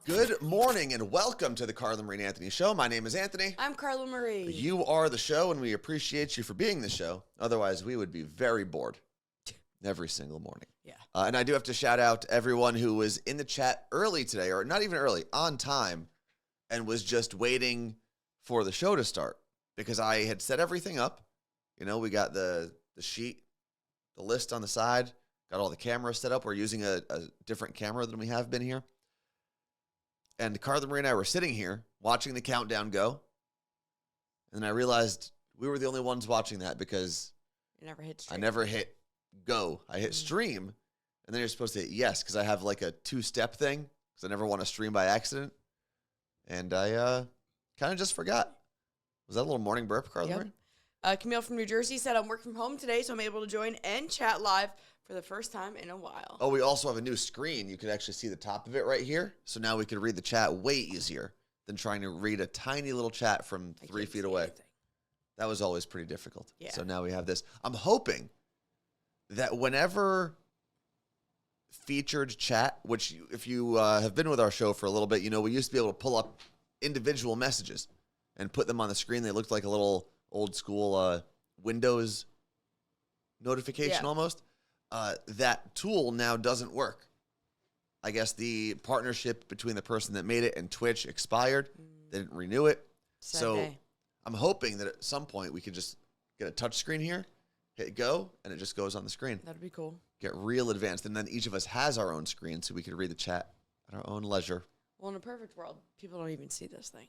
Good morning and welcome to the Carla Marie and Anthony Show. My name is Anthony. I'm Carla Marie. You are the show, and we appreciate you for being the show. Otherwise, we would be very bored every single morning. Yeah. And I do have to shout out everyone who was in the chat early today, or not even early, on time, and was just waiting for the show to start because I had set everything up. You know, we got the sheet, the list on the side, got all the cameras set up. We're using a different camera than we have been here. And Carla Marie and I were sitting here watching the countdown go. And then I realized we were the only ones watching that because You never hit stream. I never hit go. I hit stream. And then you're supposed to hit yes because I have like a two-step thing because I never want to stream by accident. And I kind of just forgot. Was that a little morning burp, Carla Marie? Camille from New Jersey said, I'm working from home today, so I'm able to join and chat live for the first time in a while. Oh, we also have a new screen. You could actually see the top of it right here. So now we could read the chat way easier than trying to read a tiny little chat from 3 feet away. Anything. That was always pretty difficult. Yeah. So now we have this. I'm hoping that whenever featured chat, which if you have been with our show for a little bit, you know, we used to be able to pull up individual messages and put them on the screen. They looked like a little old school Windows notification almost. That tool now doesn't work. I guess the partnership between the person that made it and Twitch expired. They didn't renew it. So I'm hoping that at some point we can just get a touch screen here, hit go, and it just goes on the screen. That'd be cool. Get real advanced. And then each of us has our own screen so we could read the chat at our own leisure. Well, in a perfect world, people don't even see this thing.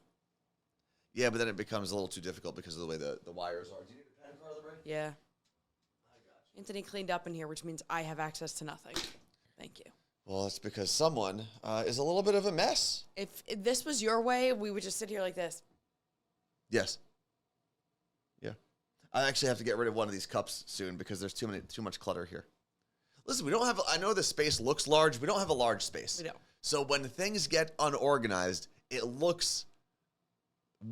Yeah, but then it becomes a little too difficult because of the way the wires are. Do you need a pen, Carla Marie? Yeah. Anthony cleaned up in here, which means I have access to nothing. Thank you. Well, that's because someone is a little bit of a mess. If this was your way, we would just sit here like this. Yes. Yeah. I actually have to get rid of one of these cups soon because there's too much clutter here. Listen, we don't have, I know the space looks large. We don't have a large space. We don't. So when things get unorganized, it looks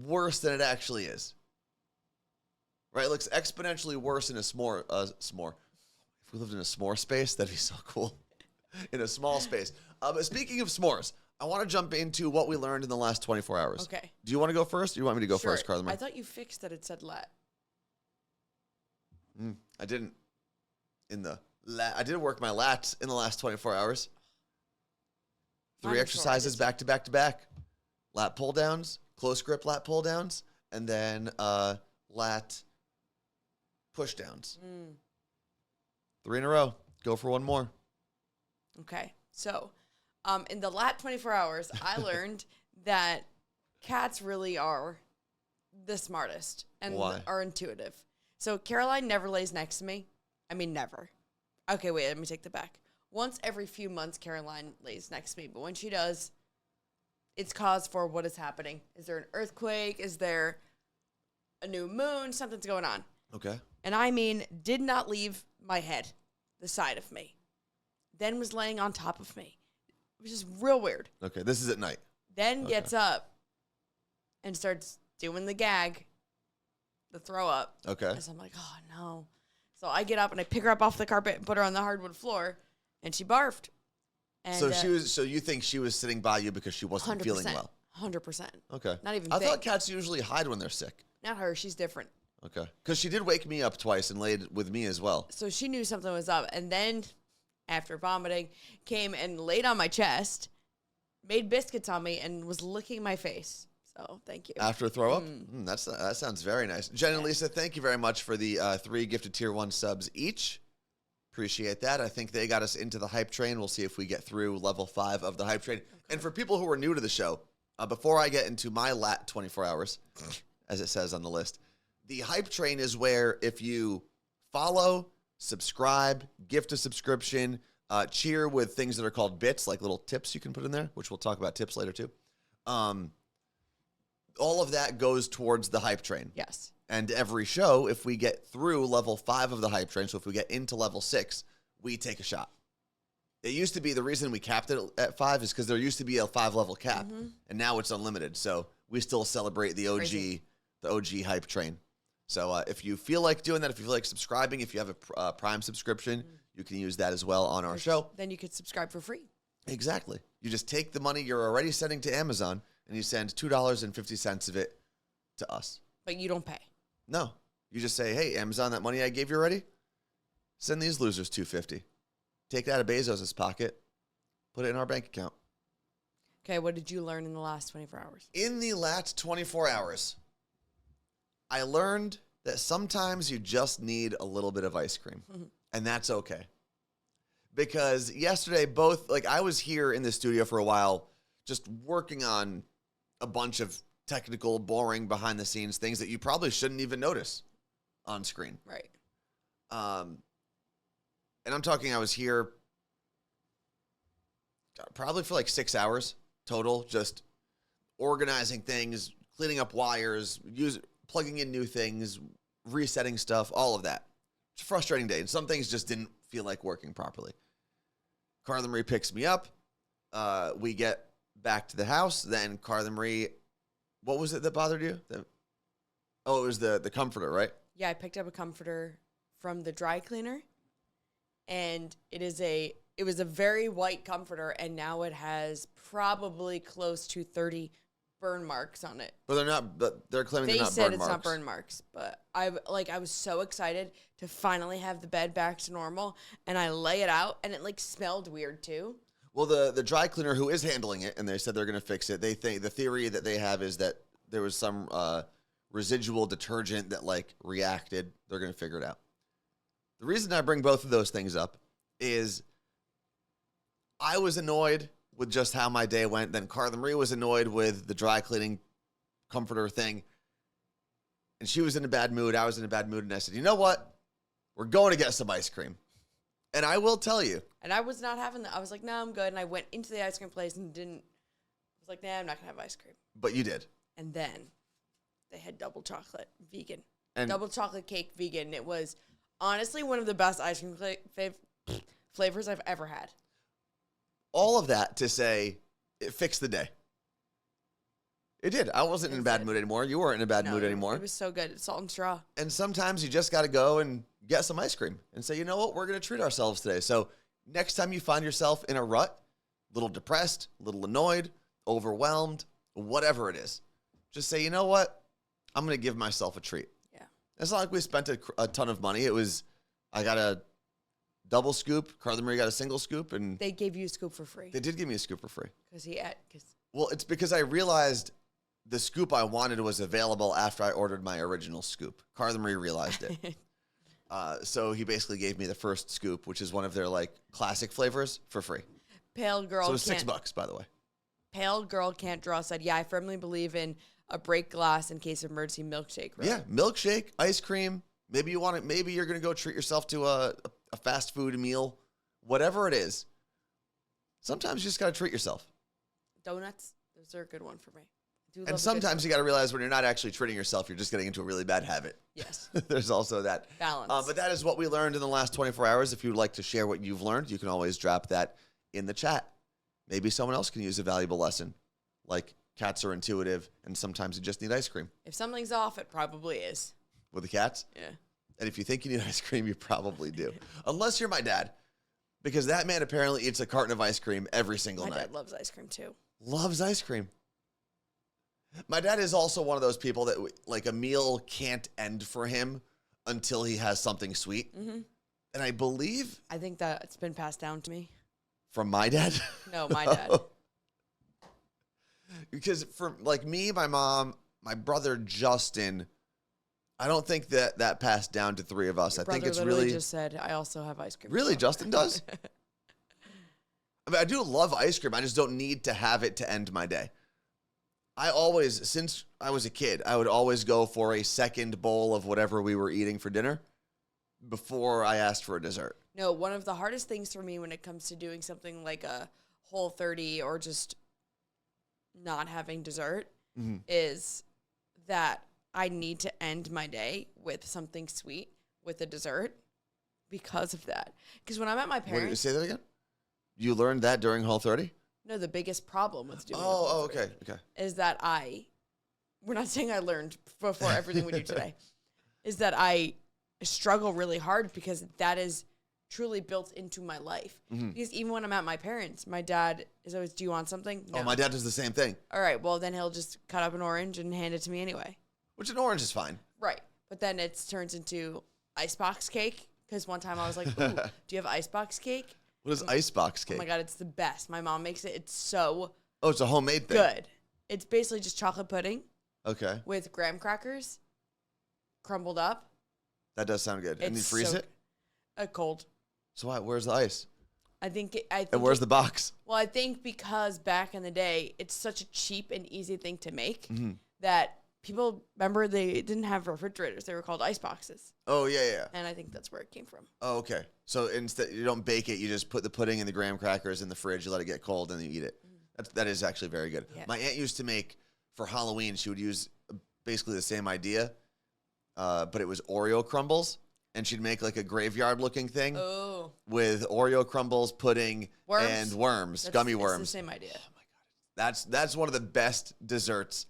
worse than it actually is. Right? It looks exponentially worse in a s'more. If we lived in a s'more space, that'd be so cool. In a small space. But speaking of s'mores, I want to jump into what we learned in the last 24 hours. Okay. Do you want to go first or you want me to go Sure. first, Carla Marie? I thought you fixed that it said let. I didn't. I did work my lats in the last 24 hours. 3 exercises back to back to back. Lat pull downs, close grip lat pull downs, and then lat push downs. 3 in a row. Go for one more. Okay. So, in the last 24 hours, I learned that cats really are the smartest and are intuitive. So, Caroline never lays next to me. I mean, never. Okay, wait, let me take that back. Once every few months, Caroline lays next to me. But when she does, it's cause for what is happening. Is there an earthquake? Is there a new moon? Something's going on. Okay. And I mean, did not leave my head, the side of me. Then was laying on top of me. It was just real weird. Okay, this is at night. Then gets up and starts doing the gag, the throw up. Okay. And so I'm like, oh, no. So I get up and I pick her up off the carpet and put her on the hardwood floor, and she barfed. And, so you think she was sitting by you because she wasn't 100%, feeling well? 100%. Okay. Not even I think. thought cats usually hide when they're sick. Not her. She's different. Okay. Because she did wake me up twice and laid with me as well. So she knew something was up. And then, after vomiting, came and laid on my chest, made biscuits on me, and was licking my face. So, thank you. After a throw up? That sounds very nice. Jen and Lisa, thank you very much for the 3 gifted Tier 1 subs each. Appreciate that. I think they got us into the hype train. We'll see if we get through level 5 of the hype train. Okay. And for people who are new to the show, before I get into my lat 24 hours, as it says on the list, the hype train is where if you follow, subscribe, gift a subscription, cheer with things that are called bits, like little tips you can put in there, which we'll talk about tips later too. All of that goes towards the hype train. Yes. And every show, if we get through level 5 of the hype train, so if we get into level 6, we take a shot. It used to be the reason we capped it at 5 is because there used to be a 5-level cap, and now it's unlimited. So we still celebrate the OG hype train. So if you feel like doing that, if you feel like subscribing, if you have a Prime subscription, you can use that as well on our show. Then you could subscribe for free. Exactly. You just take the money you're already sending to Amazon and you send $2.50 of it to us. But you don't pay. No. You just say, hey, Amazon, that money I gave you already, send these losers $2.50. Take that out of Bezos' pocket, put it in our bank account. Okay, what did you learn in the last 24 hours? In the last 24 hours, I learned that sometimes you just need a little bit of ice cream, and that's okay. Because yesterday, I was here in the studio for a while, just working on a bunch of technical, boring, behind-the-scenes things that you probably shouldn't even notice on screen. Right. And I'm talking, I was here probably for like 6 hours total, just organizing things, cleaning up wires, plugging in new things, resetting stuff, all of that. It's a frustrating day, and some things just didn't feel like working properly. Carla Marie picks me up. We get back to the house. Then Carla Marie, what was it that bothered you? It was the comforter, right? Yeah, I picked up a comforter from the dry cleaner, and it was a very white comforter, and now it has probably close to 30 burn marks on it. But they're not. But they're claiming they're not burn marks. They said it's not burn marks, but I was so excited to finally have the bed back to normal, and I lay it out, and it smelled weird too. Well, the dry cleaner who is handling it, and they said they're going to fix it. They think the theory that they have is that there was some residual detergent that reacted. They're going to figure it out. The reason I bring both of those things up is I was annoyed with just how my day went. Then Carla Marie was annoyed with the dry cleaning comforter thing. And she was in a bad mood. I was in a bad mood. And I said, you know what? We're going to get some ice cream. And I will tell you. And I was not having that. I was like, no, I'm good. And I went into the ice cream place and I was like, nah, I'm not going to have ice cream. But you did. And then they had double chocolate vegan. And double chocolate cake vegan. It was honestly one of the best ice cream flavors I've ever had. All of that to say it fixed the day. It did. I wasn't in a bad mood anymore. You weren't in a bad mood anymore. It was so good. It's salt and straw. And sometimes you just got to go and get some ice cream and say, you know what? We're going to treat ourselves today. So next time you find yourself in a rut, a little depressed, a little annoyed, overwhelmed, whatever it is, just say, you know what? I'm going to give myself a treat. Yeah. It's not like we spent a ton of money. I got a double scoop. Carla Marie got a single scoop. And they gave you a scoop for free. They did give me a scoop for free. Well, it's because I realized the scoop I wanted was available after I ordered my original scoop. Carla Marie realized it. So he basically gave me the first scoop, which is one of their classic flavors, for free. Pale Girl. So it was $6, by the way. Pale Girl Can't Draw said, yeah, I firmly believe in a break glass in case of emergency milkshake. Right? Yeah, milkshake, ice cream. Maybe you want it. Maybe you're going to go treat yourself to a fast food meal, whatever it is. Sometimes you just got to treat yourself. Donuts, those are a good one for me. And sometimes you got to realize when you're not actually treating yourself, you're just getting into a really bad habit. Yes. There's also that. Balance. But that is what we learned in the last 24 hours. If you'd like to share what you've learned, you can always drop that in the chat. Maybe someone else can use a valuable lesson. Like cats are intuitive, and sometimes you just need ice cream. If something's off, it probably is. With the cats? Yeah. And if you think you need ice cream, you probably do. Unless you're my dad. Because that man apparently eats a carton of ice cream every single night. My dad loves ice cream, too. Loves ice cream. My dad is also one of those people that, a meal can't end for him until he has something sweet. Mm-hmm. And I think that it's been passed down to me. From my dad? No, my dad. Because for, me, my mom, my brother, Justin, I don't think that passed down to three of us. Your I think it's literally really just said, I also have ice cream. Really? Justin does? I mean, I do love ice cream. I just don't need to have it to end my day. Since I was a kid, I would always go for a second bowl of whatever we were eating for dinner before I asked for a dessert. No, one of the hardest things for me when it comes to doing something like a Whole30 or just not having dessert is that I need to end my day with something sweet, with a dessert, because of that. Because when I'm at my parents... What did you say that again? You learned that during Whole30? No, the biggest problem with doing okay. Is that we're not saying I learned before everything we do today, is that I struggle really hard because that is truly built into my life. Because even when I'm at my parents, my dad is always, do you want something? No. Oh, my dad does the same thing. All right, well, then he'll just cut up an orange and hand it to me anyway. Which an orange is fine. Right. But then it turns into icebox cake. Because one time I was like, ooh, do you have icebox cake? What is icebox cake? Oh, my God, it's the best. My mom makes it. It's so Oh, it's a homemade thing. good. It's basically just chocolate pudding. Okay. With graham crackers crumbled up. That does sound good. And you freeze it? Cold. So where's the ice? I think and where's the box? Well, I think because back in the day, it's such a cheap and easy thing to make that people, remember, they didn't have refrigerators. They were called ice boxes. Oh, yeah. And I think that's where it came from. Oh, okay. So instead, you don't bake it. You just put the pudding and the graham crackers in the fridge. You let it get cold, and you eat it. That is actually very good. Yeah. My aunt used to make, for Halloween, she would use basically the same idea, but it was Oreo crumbles. And she'd make like a graveyard-looking thing with Oreo crumbles, pudding, and worms, gummy worms. It's the same idea. Oh, my God. That's one of the best desserts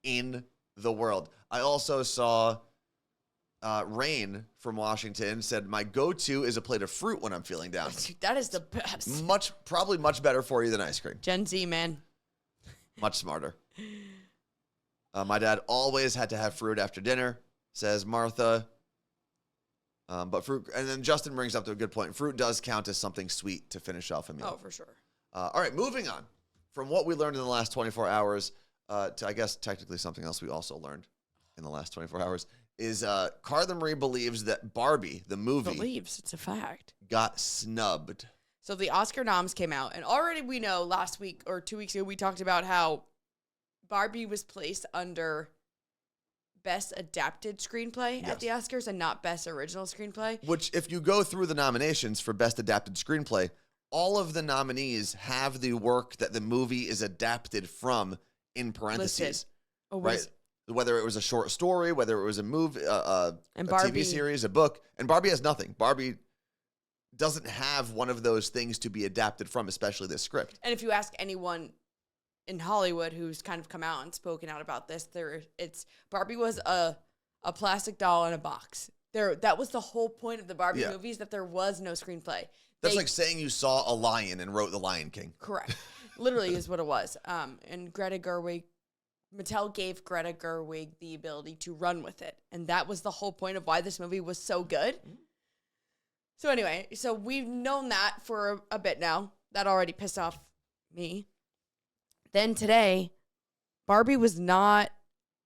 in the world. I also saw Rain from Washington said, my go-to is a plate of fruit when I'm feeling down. That is the best. Probably much better for you than ice cream. Gen Z, man. Much smarter. My dad always had to have fruit after dinner, says Martha. But fruit, and then Justin brings up to a good point. Fruit does count as something sweet to finish off a meal. Oh, for sure. All right, moving on. From what we learned in the last 24 hours, to I guess technically something else we also learned in the last 24 hours, is Carla Marie believes that Barbie, the movie... Believes, it's a fact. ...got snubbed. So the Oscar noms came out, and already we know last week or 2 weeks ago, we talked about how Barbie was placed under... Best Adapted Screenplay at the Oscars and not Best Original Screenplay. Which, if you go through the nominations for Best Adapted Screenplay, all of the nominees have the work that the movie is adapted from in parentheses. Right? Whether it was a short story, whether it was a movie, a TV series, a book. And Barbie has nothing. Barbie doesn't have one of those things to be adapted from, especially this script. And if you ask anyone in Hollywood who's kind of come out and spoken out about this, Barbie was a plastic doll in a box. That was the whole point of the Barbie movies, that there was no screenplay. That's like saying you saw a lion and wrote The Lion King. Correct. Literally is what it was. And Mattel gave Greta Gerwig the ability to run with it. And that was the whole point of why this movie was so good. So anyway, we've known that for a bit now. That already pissed off me. Then today, Greta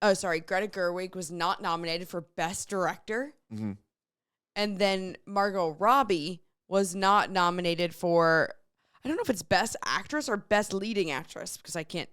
Gerwig was not nominated for Best Director. Mm-hmm. And then Margot Robbie was not nominated for, I don't know if it's Best Actress or Best Leading Actress, because I can't.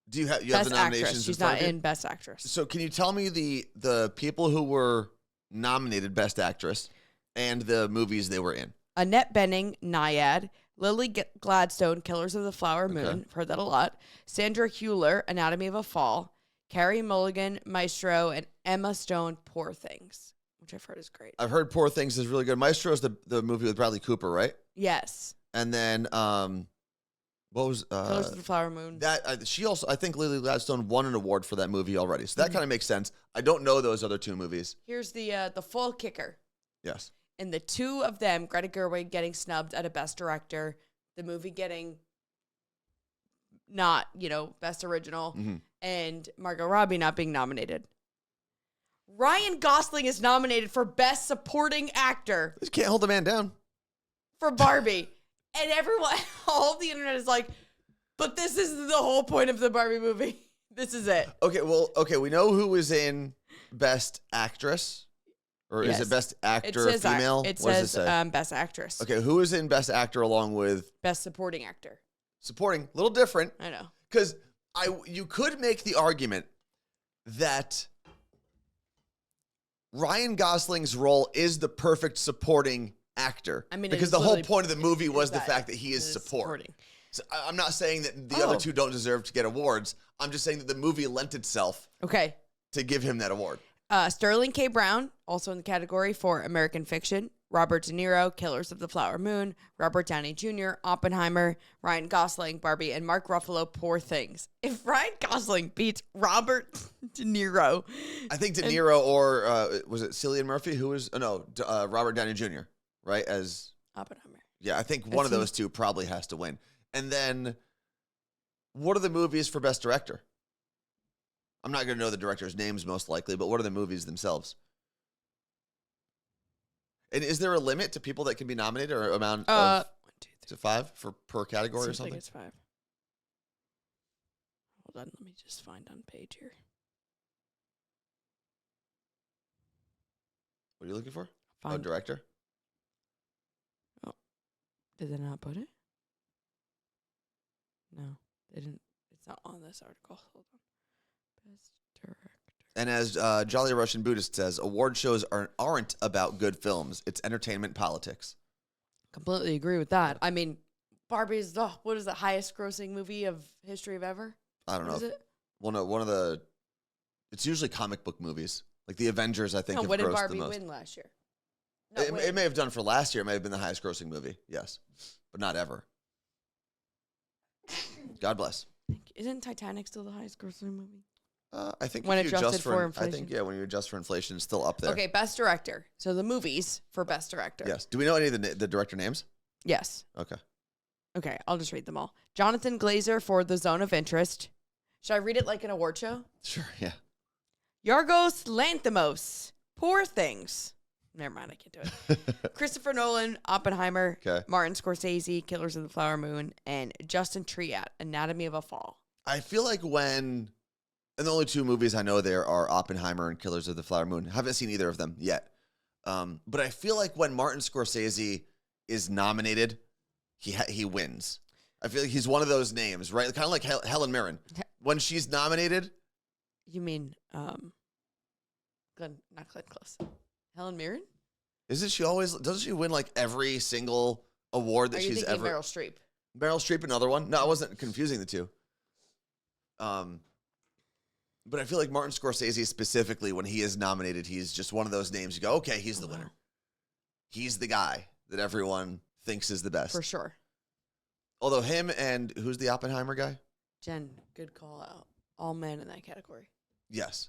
Do you have Best the nominations? Actress. She's not in Best Actress. So can you tell me the people who were nominated Best Actress and the movies they were in? Annette Bening, Naiad. Lily Gladstone, Killers of the Flower Moon. I've heard that a lot. Sandra Hüller, Anatomy of a Fall. Carey Mulligan, Maestro. And Emma Stone, Poor Things, which I've heard is great. I've heard Poor Things is really good. Maestro is the movie with Bradley Cooper, right? Yes. And then what was Killers of the Flower Moon? She also, I think Lily Gladstone won an award for that movie already. So that kind of makes sense. I don't know those other two movies. Here's the full kicker. Yes. And the two of them, Greta Gerwig getting snubbed at a Best Director, the movie getting not, Best Original, and Margot Robbie not being nominated. Ryan Gosling is nominated for Best Supporting Actor. Just can't hold the man down. For Barbie. And everyone, all the internet is like, but this is the whole point of the Barbie movie. This is it. Okay, we know who is in Best Actress. Or is it Best Actor female? It says Best Actress. Okay, who is in Best Actor along with... Best Supporting Actor. Supporting, a little different. I know. Because you could make the argument that Ryan Gosling's role is the perfect supporting actor. I mean, because the whole point of the movie was the fact that he is supporting. So I'm not saying that the other two don't deserve to get awards. I'm just saying that the movie lent itself to give him that award. Sterling K. Brown, also in the category for American Fiction. Robert De Niro, Killers of the Flower Moon. Robert Downey Jr., Oppenheimer. Ryan Gosling, Barbie. And Mark Ruffalo, Poor Things. If Ryan Gosling beats Robert De Niro. I think De Niro or was it Cillian Murphy? Who was, Robert Downey Jr. right? As Oppenheimer. Yeah, I think one of those two probably has to win. And then, what are the movies for Best Director? I'm not going to know the directors' names most likely, but what are the movies themselves? And is there a limit to people that can be nominated or amount of 1, 2, 3. to 5 per category or something? Like it's 5. Hold on, let me just find on page here. What are you looking for? Find Director? Oh, did they not put it? No, they didn't. It's not on this article. Hold on. Best Director. And as Jolly Russian Buddhist says, award shows aren't about good films. It's entertainment politics. Completely agree with that. I mean, Barbie is what is the highest grossing movie of history of ever? I don't know. Is it? Well, no, it's usually comic book movies. Like the Avengers, I think, have what did grossed Barbie the most. win last year? It may have done for last year. It may have been the highest grossing movie. Yes. But not ever. God bless. Isn't Titanic still the highest grossing movie? I think when if you adjusted adjust for inflation. I think, yeah, when you adjust for inflation, it's still up there. Okay, Best Director. So the movies for Best Director. Yes. Do we know any of the director names? Yes. Okay. Okay, I'll just read them all. Jonathan Glazer for The Zone of Interest. Should I read it like an award show? Sure, yeah. Yorgos Lanthimos, Poor Things. Never mind, I can't do it. Christopher Nolan, Oppenheimer. Okay. Martin Scorsese, Killers of the Flower Moon. And Justin Triet, Anatomy of a Fall. I feel like and the only two movies I know there are Oppenheimer and Killers of the Flower Moon. Haven't seen either of them yet. But I feel like when Martin Scorsese is nominated, he wins. I feel like he's one of those names, right? Kind of like Helen Mirren. When she's nominated. You mean, not Glenn Close. Helen Mirren? Doesn't she win like every single award that she's ever? Meryl Streep? Meryl Streep, another one? No, I wasn't confusing the two. But I feel like Martin Scorsese specifically, when he is nominated, he's just one of those names. You go, okay, he's the winner. He's the guy that everyone thinks is the best. For sure. Although him and who's the Oppenheimer guy? Jen, good call out. All men in that category. Yes.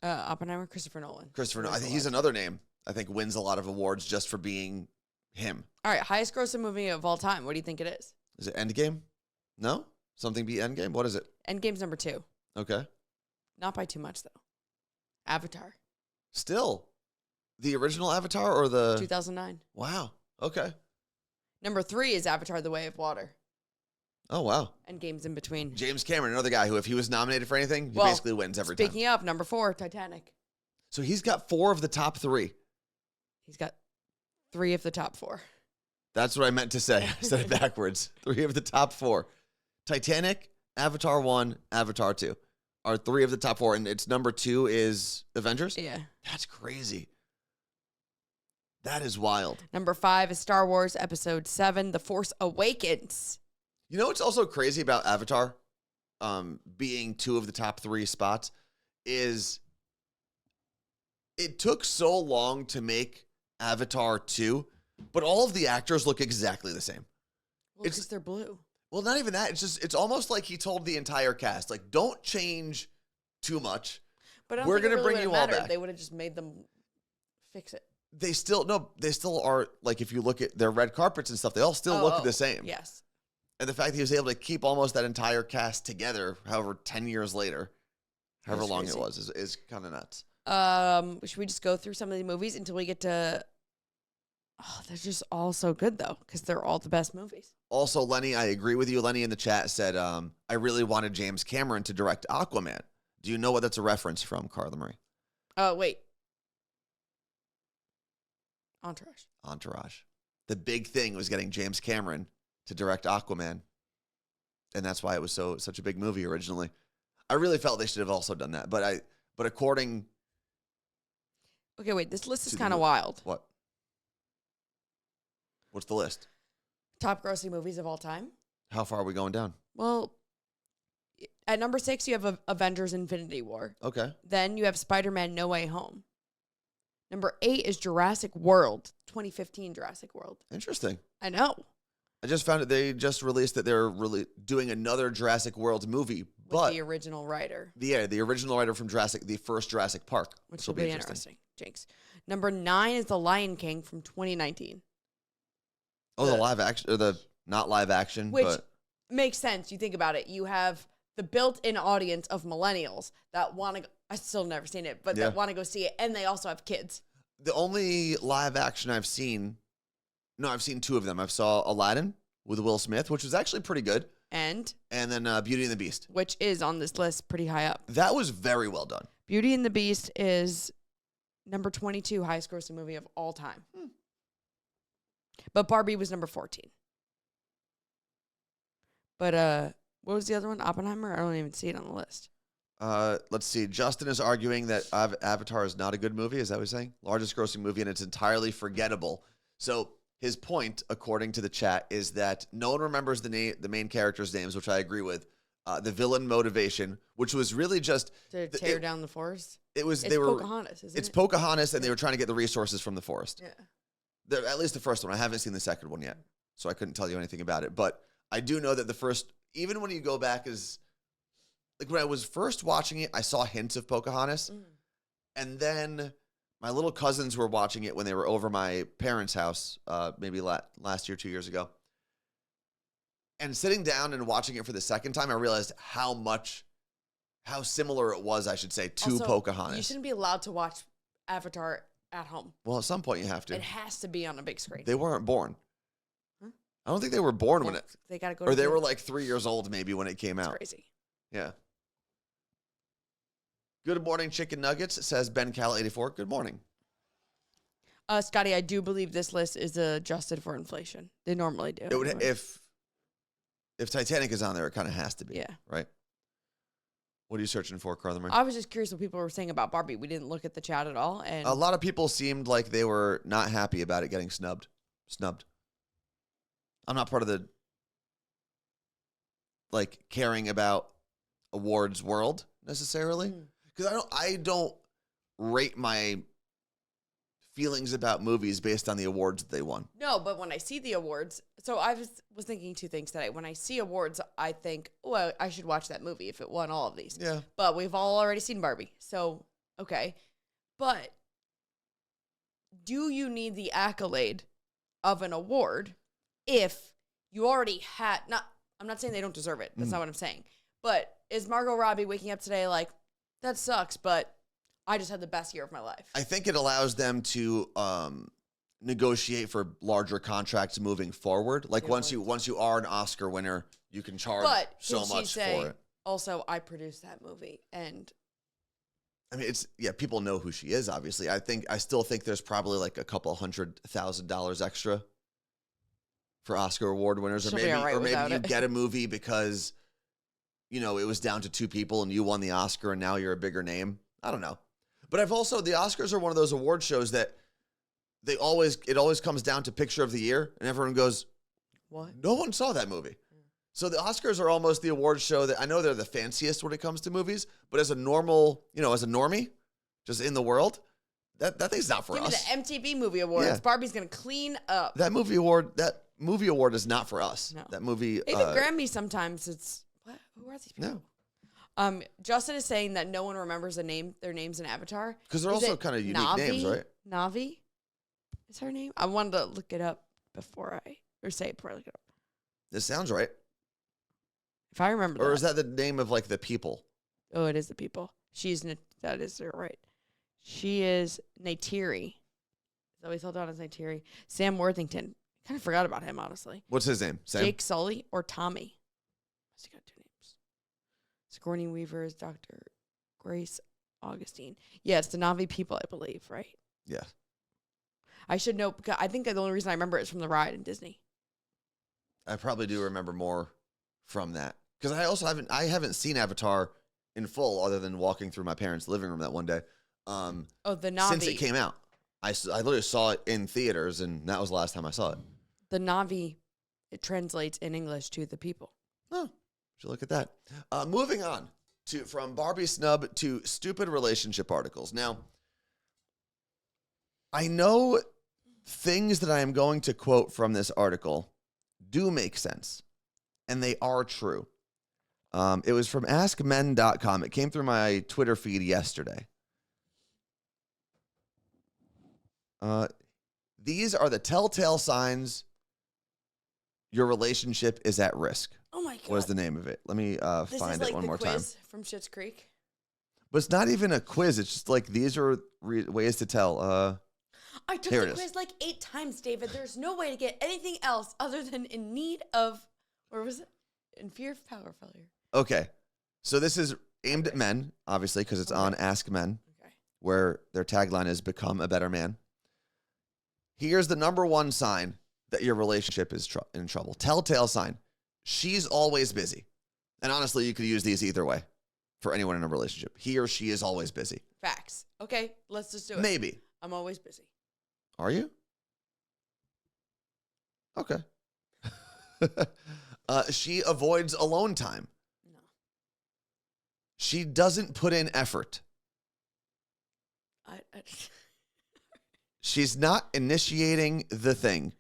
Oppenheimer, Christopher Nolan. Christopher Nolan. I think he's another name. I think wins a lot of awards just for being him. All right, highest grossing movie of all time. What do you think it is? Is it Endgame? No? Something beat Endgame? What is it? Endgame's number 2. Okay. Not by too much, though. Avatar. Still. The original Avatar or the... 2009. Wow. Okay. Number 3 is Avatar: The Way of Water. Oh, wow. Endgame's in between. James Cameron, another guy who, if he was nominated for anything, he basically wins every time. Speaking of, number 4, Titanic. So he's got 4 of the top 3. He's got 3 of the top 4. That's what I meant to say. I said it backwards. 3 of the top 4. Titanic, Avatar 1, Avatar 2 are 3 of the top 4. And its number 2 is Avengers? Yeah. That's crazy. That is wild. Number 5 is Star Wars Episode 7, The Force Awakens. You know what's also crazy about Avatar being 2 of the top 3 spots is it took so long to make Avatar 2, but all of the actors look exactly the same. Well, because they're blue. Well, not even that. It's almost like he told the entire cast, like, don't change too much. But we're going to bring you all back. They would have just made them fix it. They still are, like, if you look at their red carpets and stuff, they all still look the same. Yes. And the fact that he was able to keep almost that entire cast together, however, 10 years later, however long it was, is kind of nuts. Should we just go through some of the movies until we get to... Oh, they're just all so good, though, because they're all the best movies. Also, Lenny, I agree with you. Lenny in the chat said, I really wanted James Cameron to direct Aquaman. Do you know what that's a reference from, Carla Marie? Oh, wait. Entourage. The big thing was getting James Cameron to direct Aquaman. And that's why it was such a big movie originally. I really felt they should have also done that. But according... Okay, wait. This list is kind of wild. What? What's the list? Top grossing movies of all time. How far are we going down? Well, at number 6, you have Avengers Infinity War. Okay. Then you have Spider-Man No Way Home. Number 8 is Jurassic World, 2015 Jurassic World. Interesting. I know. I just found it. They just released that they're really doing another Jurassic World movie. With the original writer. The original writer from the first Jurassic Park. Which will be interesting. Jinx. Number 9 is The Lion King from 2019. Oh, the live action, or the not live action, which but makes sense. You think about it. You have the built-in audience of millennials that want to. I still never seen it, but that want to go see it, and they also have kids. The only live action I've seen, I've seen 2 of them. I saw Aladdin with Will Smith, which was actually pretty good, and then Beauty and the Beast, which is on this list pretty high up. That was very well done. Beauty and the Beast is number 22 highest grossing movie of all time. But Barbie was number 14. But what was the other one? Oppenheimer? I don't even see it on the list. Let's see. Justin is arguing that Avatar is not a good movie. Is that what he's saying? Largest grossing movie, and it's entirely forgettable. So his point, according to the chat, is that no one remembers the main characters' names, which I agree with. The villain motivation, which was really just to tear down the forest. It's Pocahontas, isn't it? It's Pocahontas, and they were trying to get the resources from the forest. Yeah. At least the first one. I haven't seen the second one yet, so I couldn't tell you anything about it. But I do know that the first, even when you go back, is like when I was first watching it, I saw hints of Pocahontas, and then my little cousins were watching it when they were over my parents' house, maybe last year, 2 years ago. And sitting down and watching it for the second time, I realized how similar it was, I should say, to also, Pocahontas. You shouldn't be allowed to watch Avatar at home. Well, at some point you have to. It has to be on a big screen. They weren't born. Huh? I don't think they were born when it. They got to go. Or they were like 3 years old maybe when it came out. Crazy. Yeah. Good morning, Chicken Nuggets, says Ben Cal 84. Good morning. Scotty, I do believe this list is adjusted for inflation. They normally do. It would, if Titanic is on there, it kind of has to be. Yeah. Right? What are you searching for, Carla? I was just curious what people were saying about Barbie. We didn't look at the chat at all. And a lot of people seemed like they were not happy about it getting snubbed. I'm not part of the caring about awards world necessarily, because I don't rate my feelings about movies based on the awards that they won. No, but when I see the awards, so I was thinking 2 things today. When I see awards, I think, well, I should watch that movie if it won all of these. Yeah. But we've all already seen Barbie. So, okay. But do you need the accolade of an award if you already had, I'm not saying they don't deserve it. That's not what I'm saying. But is Margot Robbie waking up today like, that sucks, but I just had the best year of my life? I think it allows them to negotiate for larger contracts moving forward. Like once you are an Oscar winner, you can charge so much for it. Also, I produced that movie, and I mean, people know who she is. Obviously, I still think there's probably like a couple $100,000 extra for Oscar award winners, or maybe you get a movie because it was down to 2 people and you won the Oscar and now you're a bigger name. I don't know. But the Oscars are one of those award shows that it always comes down to picture of the year, and everyone goes, what? No one saw that movie. So the Oscars are almost the award show that I know they're the fanciest when it comes to movies, but as a normal, as a normie, just in the world, that thing's not for us. Give me the MTV Movie Awards. Yeah. Barbie's going to clean up. That movie award is not for us. No. That movie. Even Grammys sometimes it's, what? Who are these people? No. Justin is saying that no one remembers their names in Avatar. Because they're also kind of unique names, right? Navi is her name. I wanted to look it up before I look it up. This sounds right. If I remember Or is that the name of the people? Oh, it is the people. That is right. She is Neytiri. Is that what he's held on as Neytiri? Sam Worthington. Kind of forgot about him, honestly. What's his name? Sam? Jake Sully or Tommy? Must have got 2 names. Sigourney Weaver is Dr. Grace Augustine. Yes, the Navi people, I believe, right? Yeah. I should know, because I think the only reason I remember it is from the ride in Disney. I probably do remember more from that. Because I haven't seen Avatar in full other than walking through my parents' living room that one day. The Navi. Since it came out. I literally saw it in theaters, and that was the last time I saw it. The Navi, it translates in English to the people. Oh, should look at that. Moving on from Barbie snub to stupid relationship articles. Now, I know things that I am going to quote from this article do make sense, and they are true. It was from AskMen.com. It came through my Twitter feed yesterday. These are the telltale signs your relationship is at risk. Oh my God. What is the name of it? Let me find it one more time. This is like the quiz from Schitt's Creek. But it's not even a quiz. It's just like these are ways to tell. I took the quiz like 8 times, David. There's no way to get anything else other than in need of, or was it? In fear of power failure. Okay. So this is aimed at men, obviously, because it's on Ask Men, where their tagline is Become a Better Man. Here's the number one sign that your relationship is in trouble. Telltale sign. She's always busy. And honestly, you could use these either way for anyone in a relationship. He or she is always busy. Facts. Okay, let's just do it. Maybe. I'm always busy. Are you? Okay. She avoids alone time. No. She doesn't put in effort. She's not initiating the thing.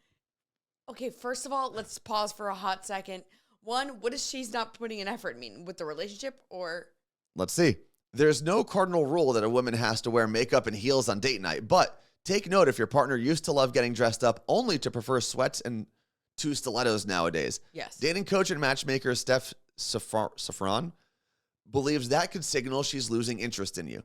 Okay, first of all, let's pause for a hot second. One, what does she's not putting in effort mean? With the relationship or? Let's see. There's no cardinal rule that a woman has to wear makeup and heels on date night, but take note if your partner used to love getting dressed up only to prefer sweats and 2 stilettos nowadays. Yes. Dating coach and matchmaker Steph Safran believes that could signal she's losing interest in you.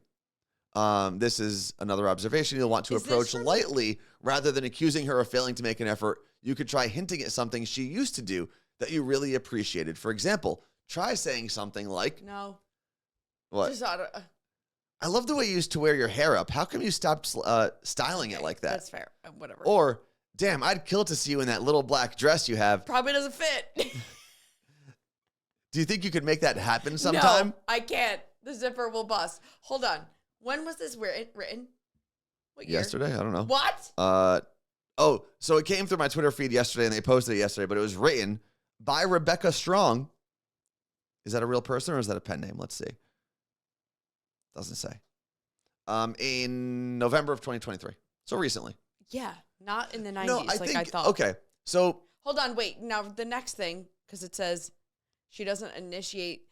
This is another observation you'll want to approach lightly rather than accusing her of failing to make an effort. You could try hinting at something she used to do that you really appreciated. For example, try saying something like, no. What? I love the way you used to wear your hair up. How come you stopped styling it like that? That's fair. Whatever. Or, damn, I'd kill to see you in that little black dress you have. Probably doesn't fit. Do you think you could make that happen sometime? No, I can't. The zipper will bust. Hold on. When was this written? What year? Yesterday? I don't know. What? So it came through my Twitter feed yesterday, and they posted it yesterday, but it was written by Rebecca Strong. Is that a real person, or is that a pen name? Let's see. Doesn't say. In November of 2023. So recently. Yeah, not in the 90s No, I thought. Okay, so. Hold on, wait. Now, the next thing, because it says she doesn't initiate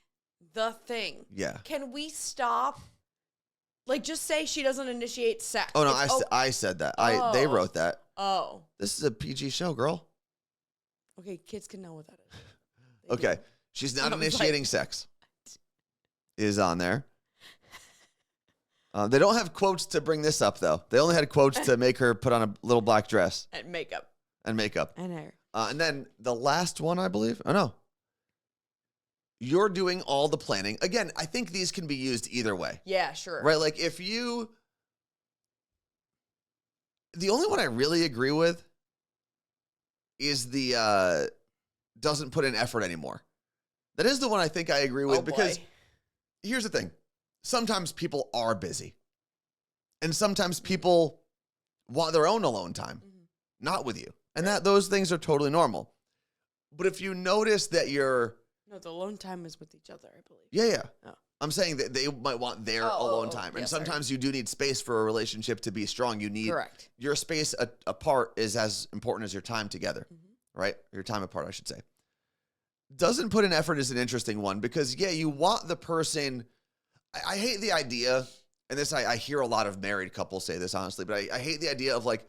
the thing. Yeah. Can we stop? Like, just say she doesn't initiate sex. Oh, no, I said that. They wrote that. Oh. This is a PG show, girl. Okay, kids can know what that is. Okay, she's not initiating sex. Is on there. They don't have quotes to bring this up, though. They only had quotes to make her put on a little black dress. And makeup. And makeup. And hair. And then the last one, I believe. Oh, no. You're doing all the planning. Again, I think these can be used either way. Yeah, sure. Right? Like, if you... The only one I really agree with is the doesn't put in effort anymore. That is the one I think I agree with because here's the thing. Sometimes people are busy. And sometimes people want their own alone time, not with you. And those things are totally normal. But if you notice that you're... No, the alone time is with each other, I believe. Yeah. Oh. I'm saying that they might want their alone time. And sometimes you do need space for a relationship to be strong. You need... Correct. Your space apart is as important as your time together, right? Your time apart, I should say. Doesn't put in effort is an interesting one because, yeah, you want the person... I hate the idea, and this I hear a lot of married couples say this, honestly, but I hate the idea of like,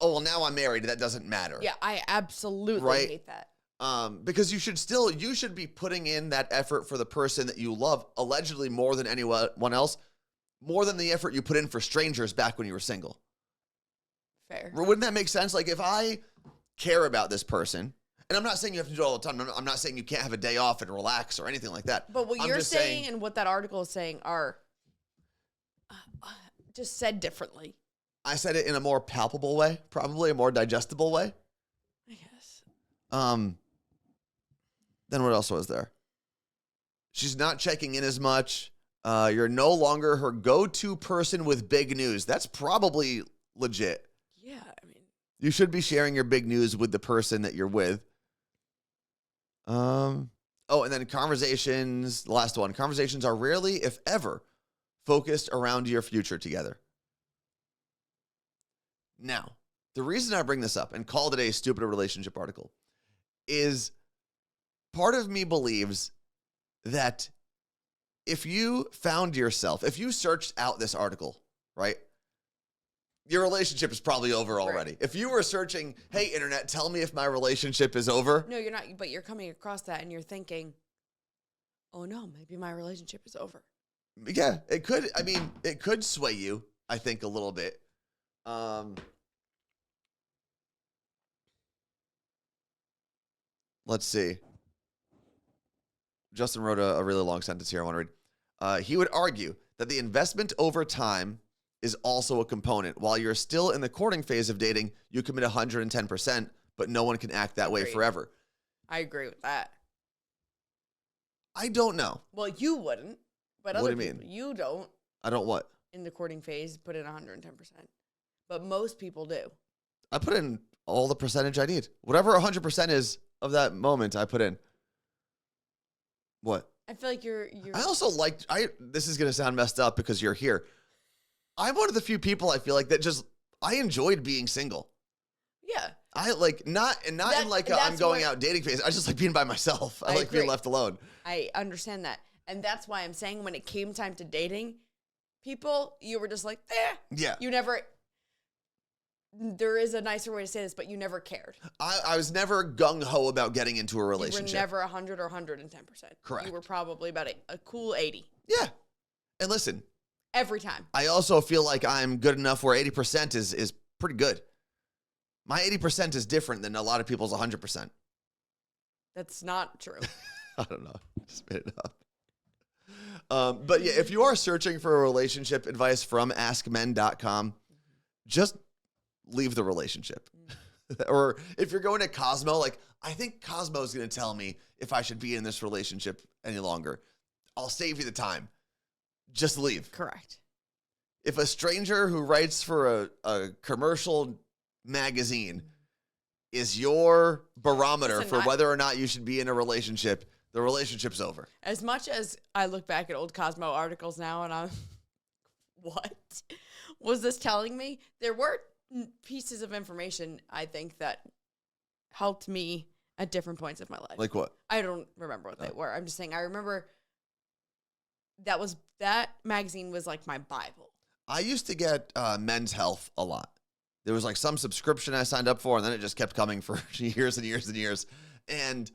oh, well, now I'm married, that doesn't matter. Yeah, I absolutely hate that. Because you should be putting in that effort for the person that you love, allegedly more than anyone else, more than the effort you put in for strangers back when you were single. Fair. Wouldn't that make sense? Like, if I care about this person, and I'm not saying you have to do it all the time. I'm not saying you can't have a day off and relax or anything like that. But what you're saying and what that article is saying are just said differently. I said it in a more palpable way, probably a more digestible way. I guess. Then what else was there? She's not checking in as much. You're no longer her go-to person with big news. That's probably legit. Yeah, I mean. You should be sharing your big news with the person that you're with. And then conversations, the last one. Conversations are rarely, if ever, focused around your future together. Now, the reason I bring this up and call it a stupid relationship article is part of me believes that if you found yourself, if you searched out this article, right? your relationship is probably over already. Right. If you were searching, hey, internet, tell me if my relationship is over. No, you're not. But you're coming across that and you're thinking, oh no, maybe my relationship is over. Yeah, it could. I mean, it could sway you, I think, a little bit. Let's see. Justin wrote a really long sentence here I want to read. He would argue that the investment over time is also a component. While you're still in the courting phase of dating, you commit 110%, but no one can act that way forever. I agree with that. I don't know. Well, you wouldn't, but What other do you people, mean? you don't. I don't what? In the courting phase, put in 110%. But most people do. I put in all the percentage I need. Whatever 100% is of that moment, I put in. What? I feel like you're I also like, this is going to sound messed up because you're here. I'm one of the few people I feel like that just, I enjoyed being single. Yeah. I like, not in like a, I'm going out dating phase. I just like being by myself. I like being left alone. I understand that. And that's why I'm saying when it came time to dating people, you were just like, Yeah. You never, there is a nicer way to say this, but you never cared. I was never gung-ho about getting into a relationship. You were never 100 or 110%. Correct. You were probably about a cool 80. Yeah. And listen. Every time. I also feel like I'm good enough where 80% is pretty good. My 80% is different than a lot of people's 100%. That's not true. I don't know. Just made it up. But yeah, if you are searching for a relationship advice from askmen.com, just leave the relationship. Or if you're going to Cosmo, like, I think Cosmo is going to tell me if I should be in this relationship any longer. I'll save you the time. Just leave. Correct. If a stranger who writes for a commercial magazine is your barometer for whether or not you should be in a relationship, the relationship's over. As much as I look back at old Cosmo articles now and I'm, what was this telling me? There were pieces of information, I think, that helped me at different points of my life. Like what? I don't remember what they were. I'm just saying, I remember that magazine was like my Bible. I used to get Men's Health a lot. There was like some subscription I signed up for, and then it just kept coming for years and years and years. And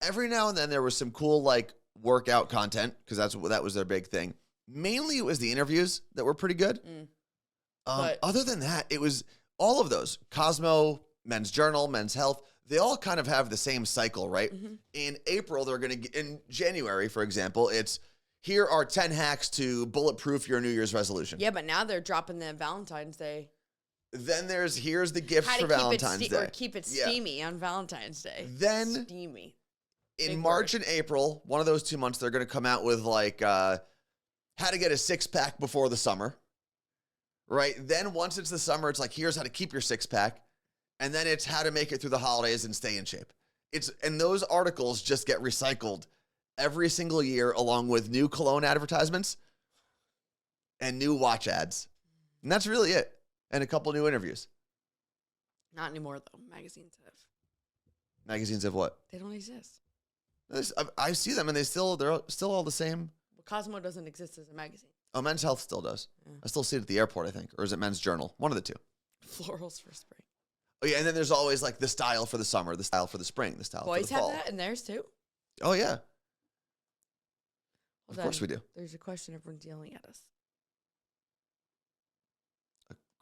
every now and then there was some cool like workout content because that was their big thing. Mainly it was the interviews that were pretty good. Other than that, it was all of those. Cosmo, Men's Journal, Men's Health. They all kind of have the same cycle, right? Mm-hmm. In April, they're going to, in January, for example, it's here are 10 hacks to bulletproof your New Year's resolution. Yeah, but now they're dropping the Valentine's Day. Then here's the gifts for Valentine's Day. Or keep it steamy on Valentine's Day. Then steamy. In March and April, one of those 2 months, they're going to come out with like how to get a six-pack before the summer, right? Then once it's the summer, it's like here's how to keep your six-pack, and then it's how to make it through the holidays and stay in shape. And those articles just get recycled every single year, along with new cologne advertisements and new watch ads, and that's really it. And a couple new interviews. Not anymore, though. Magazines have. Magazines have what? They don't exist. I see them, and they're still all the same. Well, Cosmo doesn't exist as a magazine. Oh, Men's Health still does. Yeah. I still see it at the airport, I think. Or is it Men's Journal? One of the two. Florals for spring. Oh, yeah, and then there's always, like, the style for the summer, the style for the spring, the style for the fall. Boys have that in theirs, too? Oh, yeah. Of course we do. There's a question everyone's yelling at us.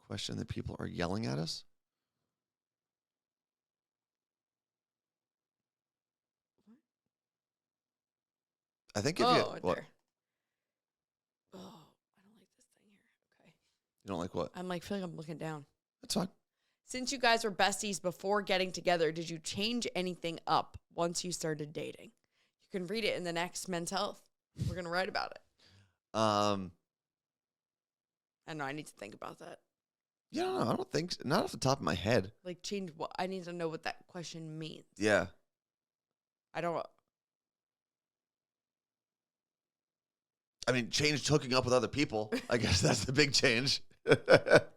Question that people are yelling at us? What? I think if you... What? There. Oh, I don't like this thing here. Okay. You don't like what? I'm like, feeling I'm looking down. That's fine. Since you guys were besties before getting together, did you change anything up once you started dating? You can read it in the next Men's Health. We're going to write about it. I know, I need to think about that. Yeah, no, I don't think so. Not off the top of my head. Like, change what? I need to know what that question means. Yeah. I don't. I mean, changed hooking up with other people. I guess that's the big change. But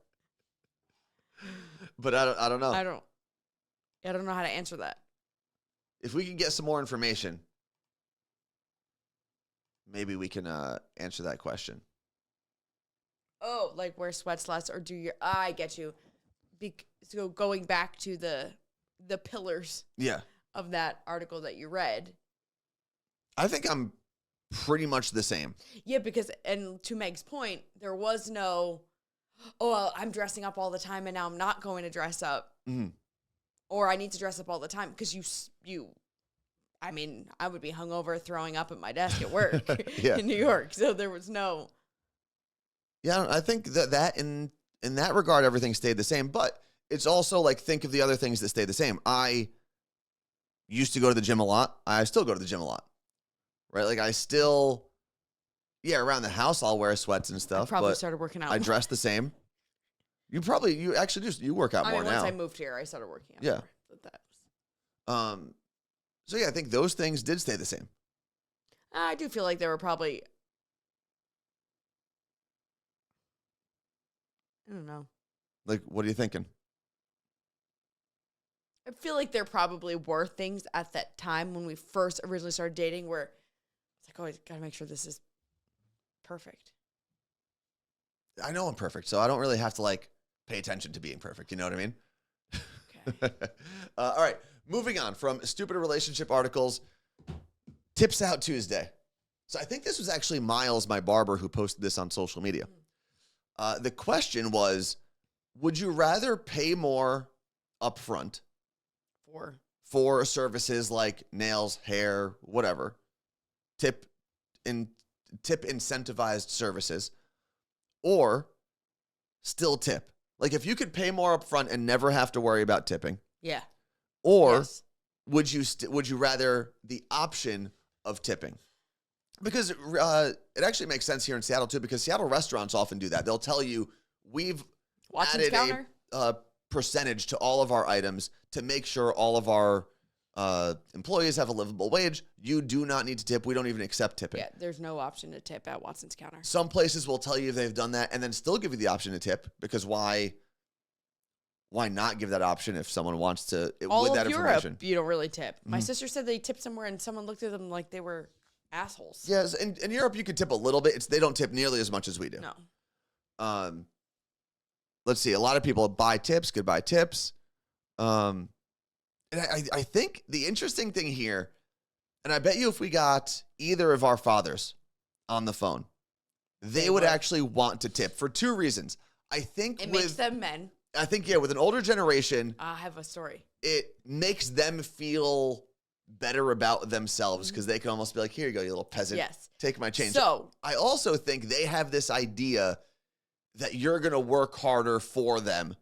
I don't know. I don't know how to answer that. If we can get some more information, maybe we can answer that question. Oh, like wear sweats less or do your, I get you. So going back to the pillars of that article that you read. I think I'm pretty much the same. Yeah, because, and to Meg's point, there was no, oh, well, I'm dressing up all the time and now I'm not going to dress up. Mm-hmm. Or I need to dress up all the time because I mean, I would be hungover throwing up at my desk at work in New York. So there was no. Yeah, I think that in that regard, everything stayed the same. But it's also like, think of the other things that stay the same. I used to go to the gym a lot. I still go to the gym a lot. Right? Like I still, around the house, I'll wear sweats and stuff. I probably started working out. I dress the same. You actually you work out more now. Once I moved here, I started working out. Yeah. More. So yeah, I think those things did stay the same. I do feel like there were probably, I don't know. Like, what are you thinking? I feel like there probably were things at that time when we first originally started dating where it's like, oh, I gotta make sure this is perfect. I know I'm perfect, so I don't really have to like pay attention to being perfect. You know what I mean? Okay. All right. Moving on from stupid relationship articles, Tips Out Tuesday. So I think this was actually Miles, my barber, who posted this on social media. The question was, would you rather pay more upfront for services like nails, hair, whatever, tip incentivized services, or still tip? Like if you could pay more upfront and never have to worry about tipping. Yeah. Or would you rather the option of tipping? Because it actually makes sense here in Seattle too, because Seattle restaurants often do that. They'll tell you we've added a percentage to all of our items to make sure all of our employees have a livable wage. You do not need to tip. We don't even accept tipping. Yeah, there's no option to tip at Watson's counter. Some places will tell you they've done that and then still give you the option to tip, because why not give that option if someone wants to with that information? Europe, you don't really tip. My sister said they tipped somewhere and someone looked at them like they were assholes. Yes, in Europe you could tip a little bit. They don't tip nearly as much as we do. No. Let's see. A lot of people buy tips, goodbye tips. And I think the interesting thing here, and I bet you if we got either of our fathers on the phone, they would actually want to tip for two reasons. I think it makes them men. I think, with an older generation, I have a story. It makes them feel better about themselves because they can almost be like, here you go, you little peasant. Yes. Take my change. So I also think they have this idea that you're going to work harder for them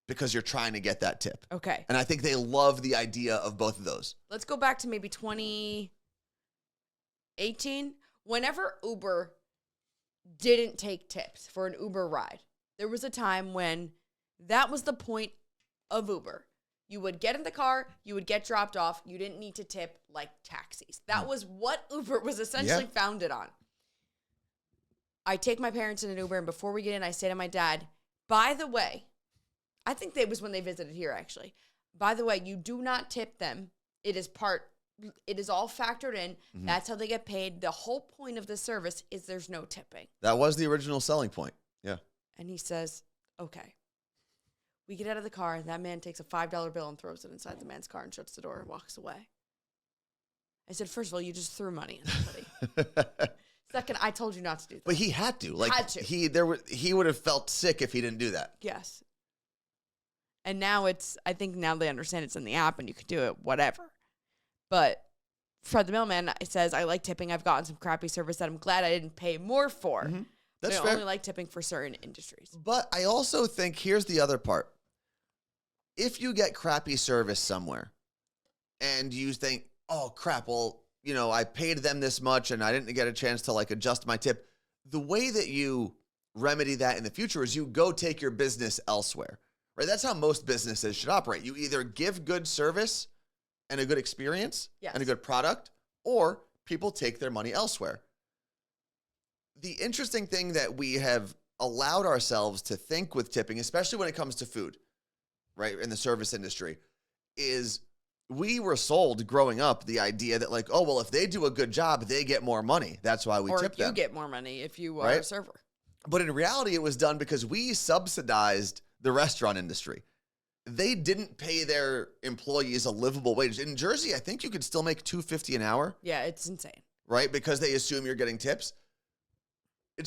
because you're trying to get that tip. Okay. And I think they love the idea of both of those. Let's go back to maybe 2018. Whenever Uber didn't take tips for an Uber ride, there was a time when that was the point of Uber. You would get in the car, you would get dropped off. You didn't need to tip like taxis. That was what Uber was essentially founded on. I take my parents in an Uber, and before we get in, I say to my dad, by the way, I think it was when they visited here, actually. By the way, you do not tip them. It is all factored in. Mm-hmm. That's how they get paid. The whole point of the service is there's no tipping. That was the original selling point. Yeah. And he says, okay. We get out of the car, and that man takes a $5 bill and throws it inside the man's car and shuts the door and walks away. I said, first of all, you just threw money at somebody. Second, I told you not to do that. But he had to. He would have felt sick if he didn't do that. Yes. And now I think now they understand it's in the app and you can do it, whatever. But Fred the Mailman says, I like tipping. I've gotten some crappy service that I'm glad I didn't pay more for. Mm-hmm. That's fair. I only like tipping for certain industries. But I also think, here's the other part. If you get crappy service somewhere and you think, oh, crap, well, I paid them this much and I didn't get a chance to adjust my tip. The way that you remedy that in the future is you go take your business elsewhere, right? That's how most businesses should operate. You either give good service and a good experience and a good product, or people take their money elsewhere. The interesting thing that we have allowed ourselves to think with tipping, especially when it comes to food, right, in the service industry, is we were sold growing up the idea that if they do a good job, they get more money. That's why we tip them. Or you get more money if you are a server. But in reality, it was done because we subsidized the restaurant industry. They didn't pay their employees a livable wage. In Jersey, I think you could still make $2.50 an hour. Yeah, it's insane. Right? Because they assume you're getting tips. I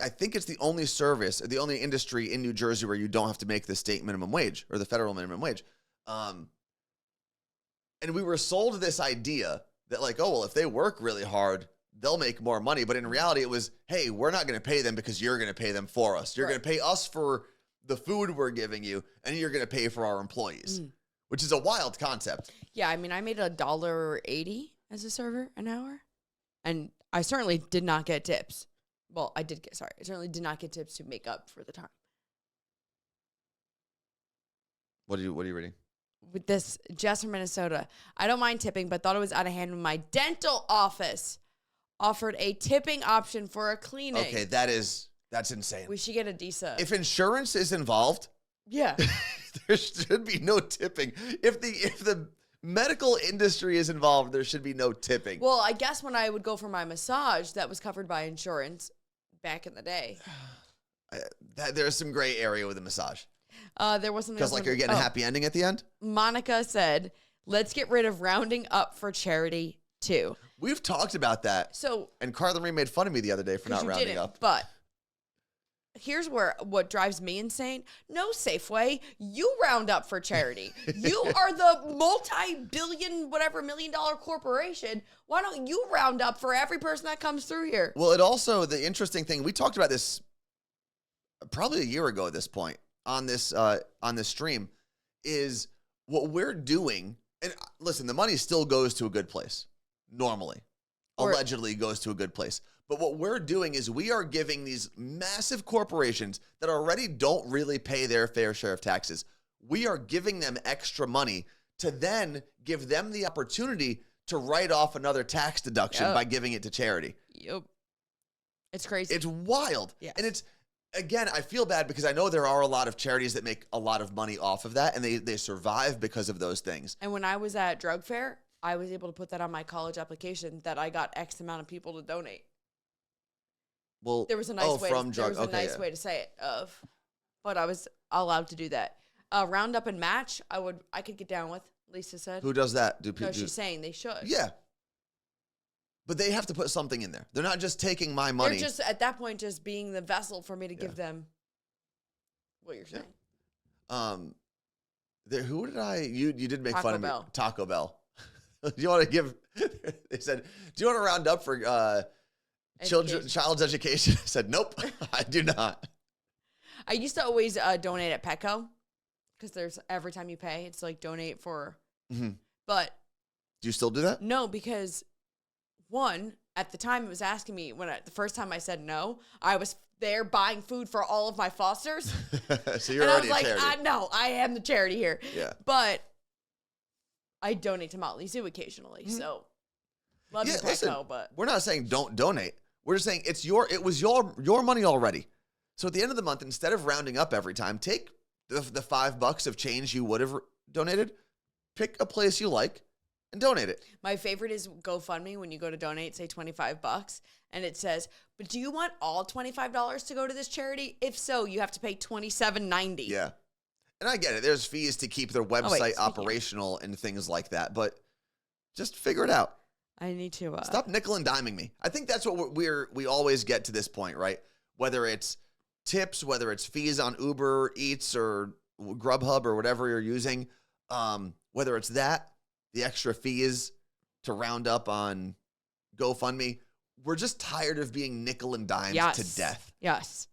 think it's the only service, the only industry in New Jersey where you don't have to make the state minimum wage or the federal minimum wage. And we were sold this idea that like, oh, well, if they work really hard, they'll make more money. But in reality, it was, hey, we're not going to pay them because you're going to pay them for us. You're going to pay us for the food we're giving you, and you're going to pay for our employees, which is a wild concept. Yeah, I mean, I made $1.80 as a server an hour, and I certainly did not get tips. Well, I certainly did not get tips to make up for the time. What are you reading? With this, Jess from Minnesota. I don't mind tipping, but thought it was out of hand when my dental office offered a tipping option for a cleaning. Okay, that's insane. We should get a DISA. If insurance is involved, yeah, there should be no tipping. If the medical industry is involved, there should be no tipping. Well, I guess when I would go for my massage, that was covered by insurance back in the day. There's some gray area with the massage. There wasn't because like you're getting a happy ending at the end. Monica said, "Let's get rid of rounding up for charity too." We've talked about that. And Carla Marie made fun of me the other day for not rounding up. But here's what drives me insane. No, Safeway, you round up for charity. You are the multi-billion, whatever, $1,000,000 corporation. Why don't you round up for every person that comes through here? Well, it also, the interesting thing, we talked about this probably a year ago at this point on this stream, is what we're doing. And listen, the money still goes to a good place. Normally, allegedly goes to a good place. But what we're doing is we are giving these massive corporations that already don't really pay their fair share of taxes, we are giving them extra money to then give them the opportunity to write off another tax deduction by giving it to charity. Yep. It's crazy. It's wild. Yes. And it's, again, I feel bad because I know there are a lot of charities that make a lot of money off of that, and they survive because of those things. And when I was at Drug Fair, I was able to put that on my college application that I got X amount of people to donate. Well, there was a nice way to say it. But I was allowed to do that. Roundup and match, I could get down with. Lisa said. Who does that? She's saying they should. Yeah, but they have to put something in there. They're not just taking my money. They're just at that point just being the vessel for me to give them what you're saying. Who did you did make Taco fun Bell. of me? Taco Bell. Do you want to give? They said, "Do you want to round up for child's education?" I said, "Nope, I do not." I used to always donate at Petco because there's every time you pay, it's like donate for. Mm-hmm. But do you still do that? No, because one at the time it was asking me the first time I said no, I was there buying food for all of my fosters. So you're already a charity. No, I am the charity here. Yeah, but I donate to Motley Zoo occasionally, so love you, Petco. Listen, but we're not saying don't donate. We're just saying it was your money already. So at the end of the month, instead of rounding up every time, take the $5 of change you would have donated, pick a place you like, and donate it. My favorite is GoFundMe when you go to donate, say $25, and it says, "But do you want all $25 to go to this charity? If so, you have to pay $27.90." Yeah. And I get it. There's fees to keep their website operational and things like that, but just figure it out. I need to stop nickel and diming me. I think that's what we always get to this point, right? Whether it's tips, whether it's fees on Uber Eats or Grubhub or whatever you're using, whether it's that, the extra fees to round up on GoFundMe, we're just tired of being nickel and dimed to death. Yes.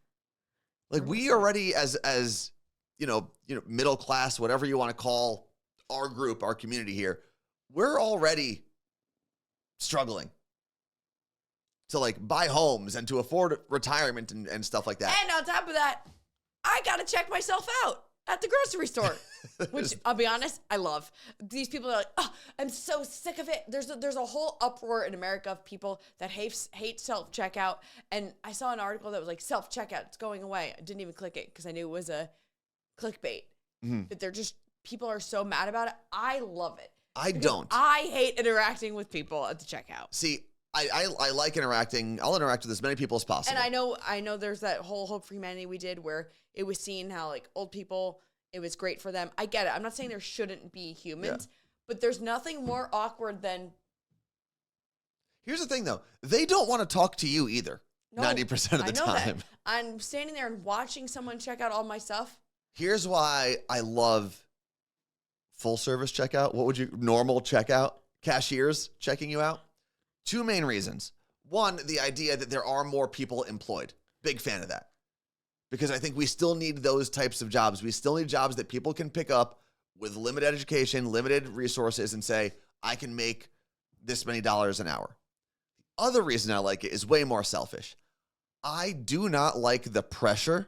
Like 100%. We already as middle class, whatever you want to call our group, our community here, we're already struggling to like buy homes and to afford retirement and stuff like that. And on top of that, I got to check myself out at the grocery store, which I'll be honest, I love. These people are like, "Oh, I'm so sick of it." There's a whole uproar in America of people that hate self-checkout. And I saw an article that was like, self-checkout, it's going away. I didn't even click it because I knew it was a clickbait. That people are so mad about it. I love it. I don't. I hate interacting with people at the checkout. See, I like interacting. I'll interact with as many people as possible. And I know there's that whole Hope for Humanity we did where it was seen how like old people, it was great for them. I get it. I'm not saying there shouldn't be humans, but there's nothing more awkward than. Here's the thing though. They don't want to talk to you either. No, 90% of the time. That. I'm standing there and watching someone check out all my stuff. Here's why I love full service checkout. Normal checkout? Cashiers checking you out? Two main reasons. One, the idea that there are more people employed. Big fan of that. Because I think we still need those types of jobs. We still need jobs that people can pick up with limited education, limited resources, and say, I can make this many dollars an hour. The other reason I like it is way more selfish. I do not like the pressure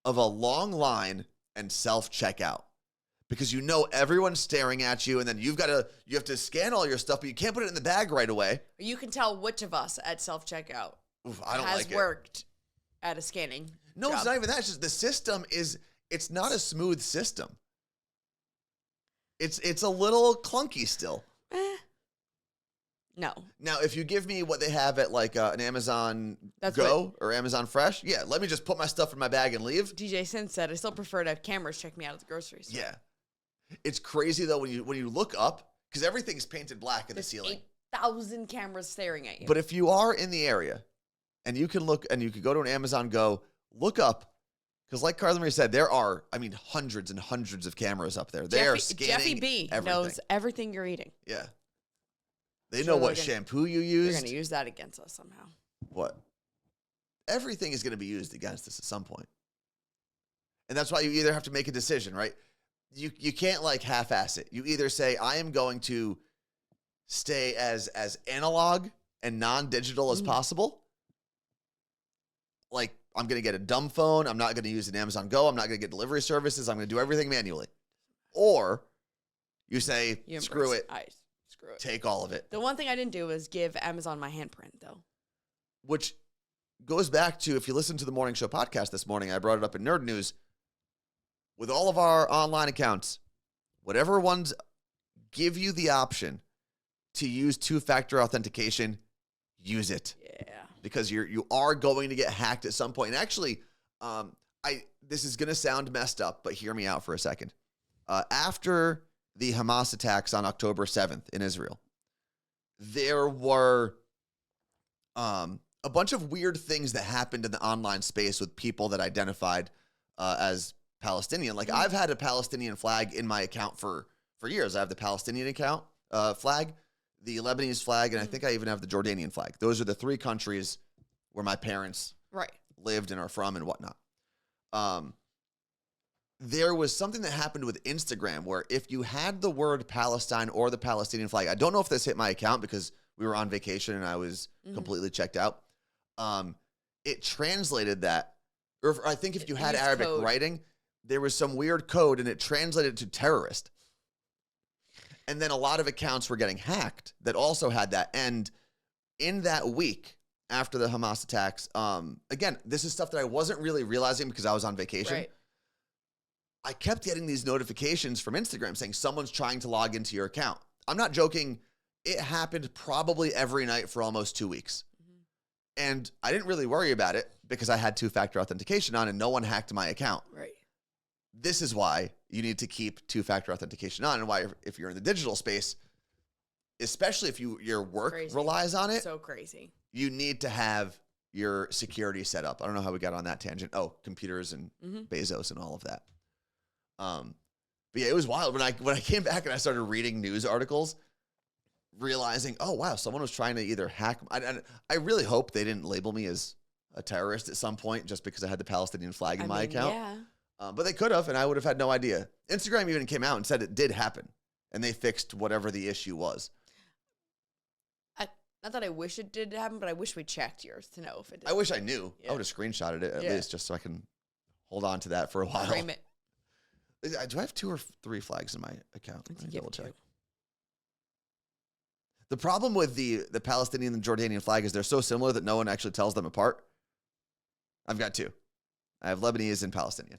of a long line and self-checkout. Because you know everyone's staring at you, and then you have to scan all your stuff, but you can't put it in the bag right away. You can tell which of us at self-checkout has worked at a scanning No, job. It's not even that. It's just the system it's not a smooth system. It's a little clunky still. No. Now, if you give me what they have at like an Amazon Go or Amazon Fresh, yeah, let me just put my stuff in my bag and leave. DJ Sin said, I still prefer to have cameras check me out at the grocery store. Yeah. It's crazy, though, when you look up, because everything's painted black in the ceiling. 8,000 cameras staring at you. But if you are in the area and you can look and you could go to an Amazon Go, look up, because like Carla Marie said, there are, hundreds and hundreds of cameras up there. They are scanning Jeffy B everything. knows everything you're eating. Yeah. They know what shampoo you used. They're going to use that against us somehow. What? Everything is going to be used against us at some point. And that's why you either have to make a decision, right? You can't like half-ass it. You either say, I am going to stay as analog and non-digital as possible. Like, I'm going to get a dumb phone. I'm not going to use an Amazon Go. I'm not going to get delivery services. I'm going to do everything manually. Or you say, screw it. Screw it. Take all of it. The one thing I didn't do was give Amazon my handprint, though. Which goes back to, if you listen to the morning show podcast this morning, I brought it up in Nerd News. With all of our online accounts, whatever ones give you the option to use two-factor authentication, use it. Yeah. Because you are going to get hacked at some point. And actually, this is going to sound messed up, but hear me out for a second. After the Hamas attacks on October 7th in Israel, there were a bunch of weird things that happened in the online space with people that identified as Palestinian. Like, I've had a Palestinian flag in my account for years. I have the Palestinian account flag, the Lebanese flag, and I think I even have the Jordanian flag. Those are the three countries where my parents lived and are from and whatnot. There was something that happened with Instagram where if you had the word Palestine or the Palestinian flag, I don't know if this hit my account because we were on vacation and I was completely checked out. It translated that, or I think if you had Arabic writing, there was some weird code and it translated to terrorist. And then a lot of accounts were getting hacked that also had that. And in that week after the Hamas attacks, again, this is stuff that I wasn't really realizing because I was on vacation. Right. I kept getting these notifications from Instagram saying someone's trying to log into your account. I'm not joking. It happened probably every night for almost 2 weeks. And I didn't really worry about it because I had two-factor authentication on and no one hacked my account. Right. This is why you need to keep two-factor authentication on, and why if you're in the digital space, especially if your work relies on it, so crazy, you need to have your security set up. I don't know how we got on that tangent. Oh, computers and Bezos and all of that. But yeah, it was wild when I came back and I started reading news articles, realizing, oh wow, someone was trying to either hack. I really hope they didn't label me as a terrorist at some point just because I had the Palestinian flag in my account. Yeah. But they could have, and I would have had no idea. Instagram even came out and said it did happen, and they fixed whatever the issue was. Not that I wish it did happen, but I wish we checked yours to know if it did. I wish I knew. Yeah. I would have screenshotted it at least just so I can hold on to that for a while. Frame it. Do I have 2 or 3 flags in my account? Let me double check. The problem with the Palestinian and Jordanian flag is they're so similar that no one actually tells them apart. I've got 2. I have Lebanese and Palestinian.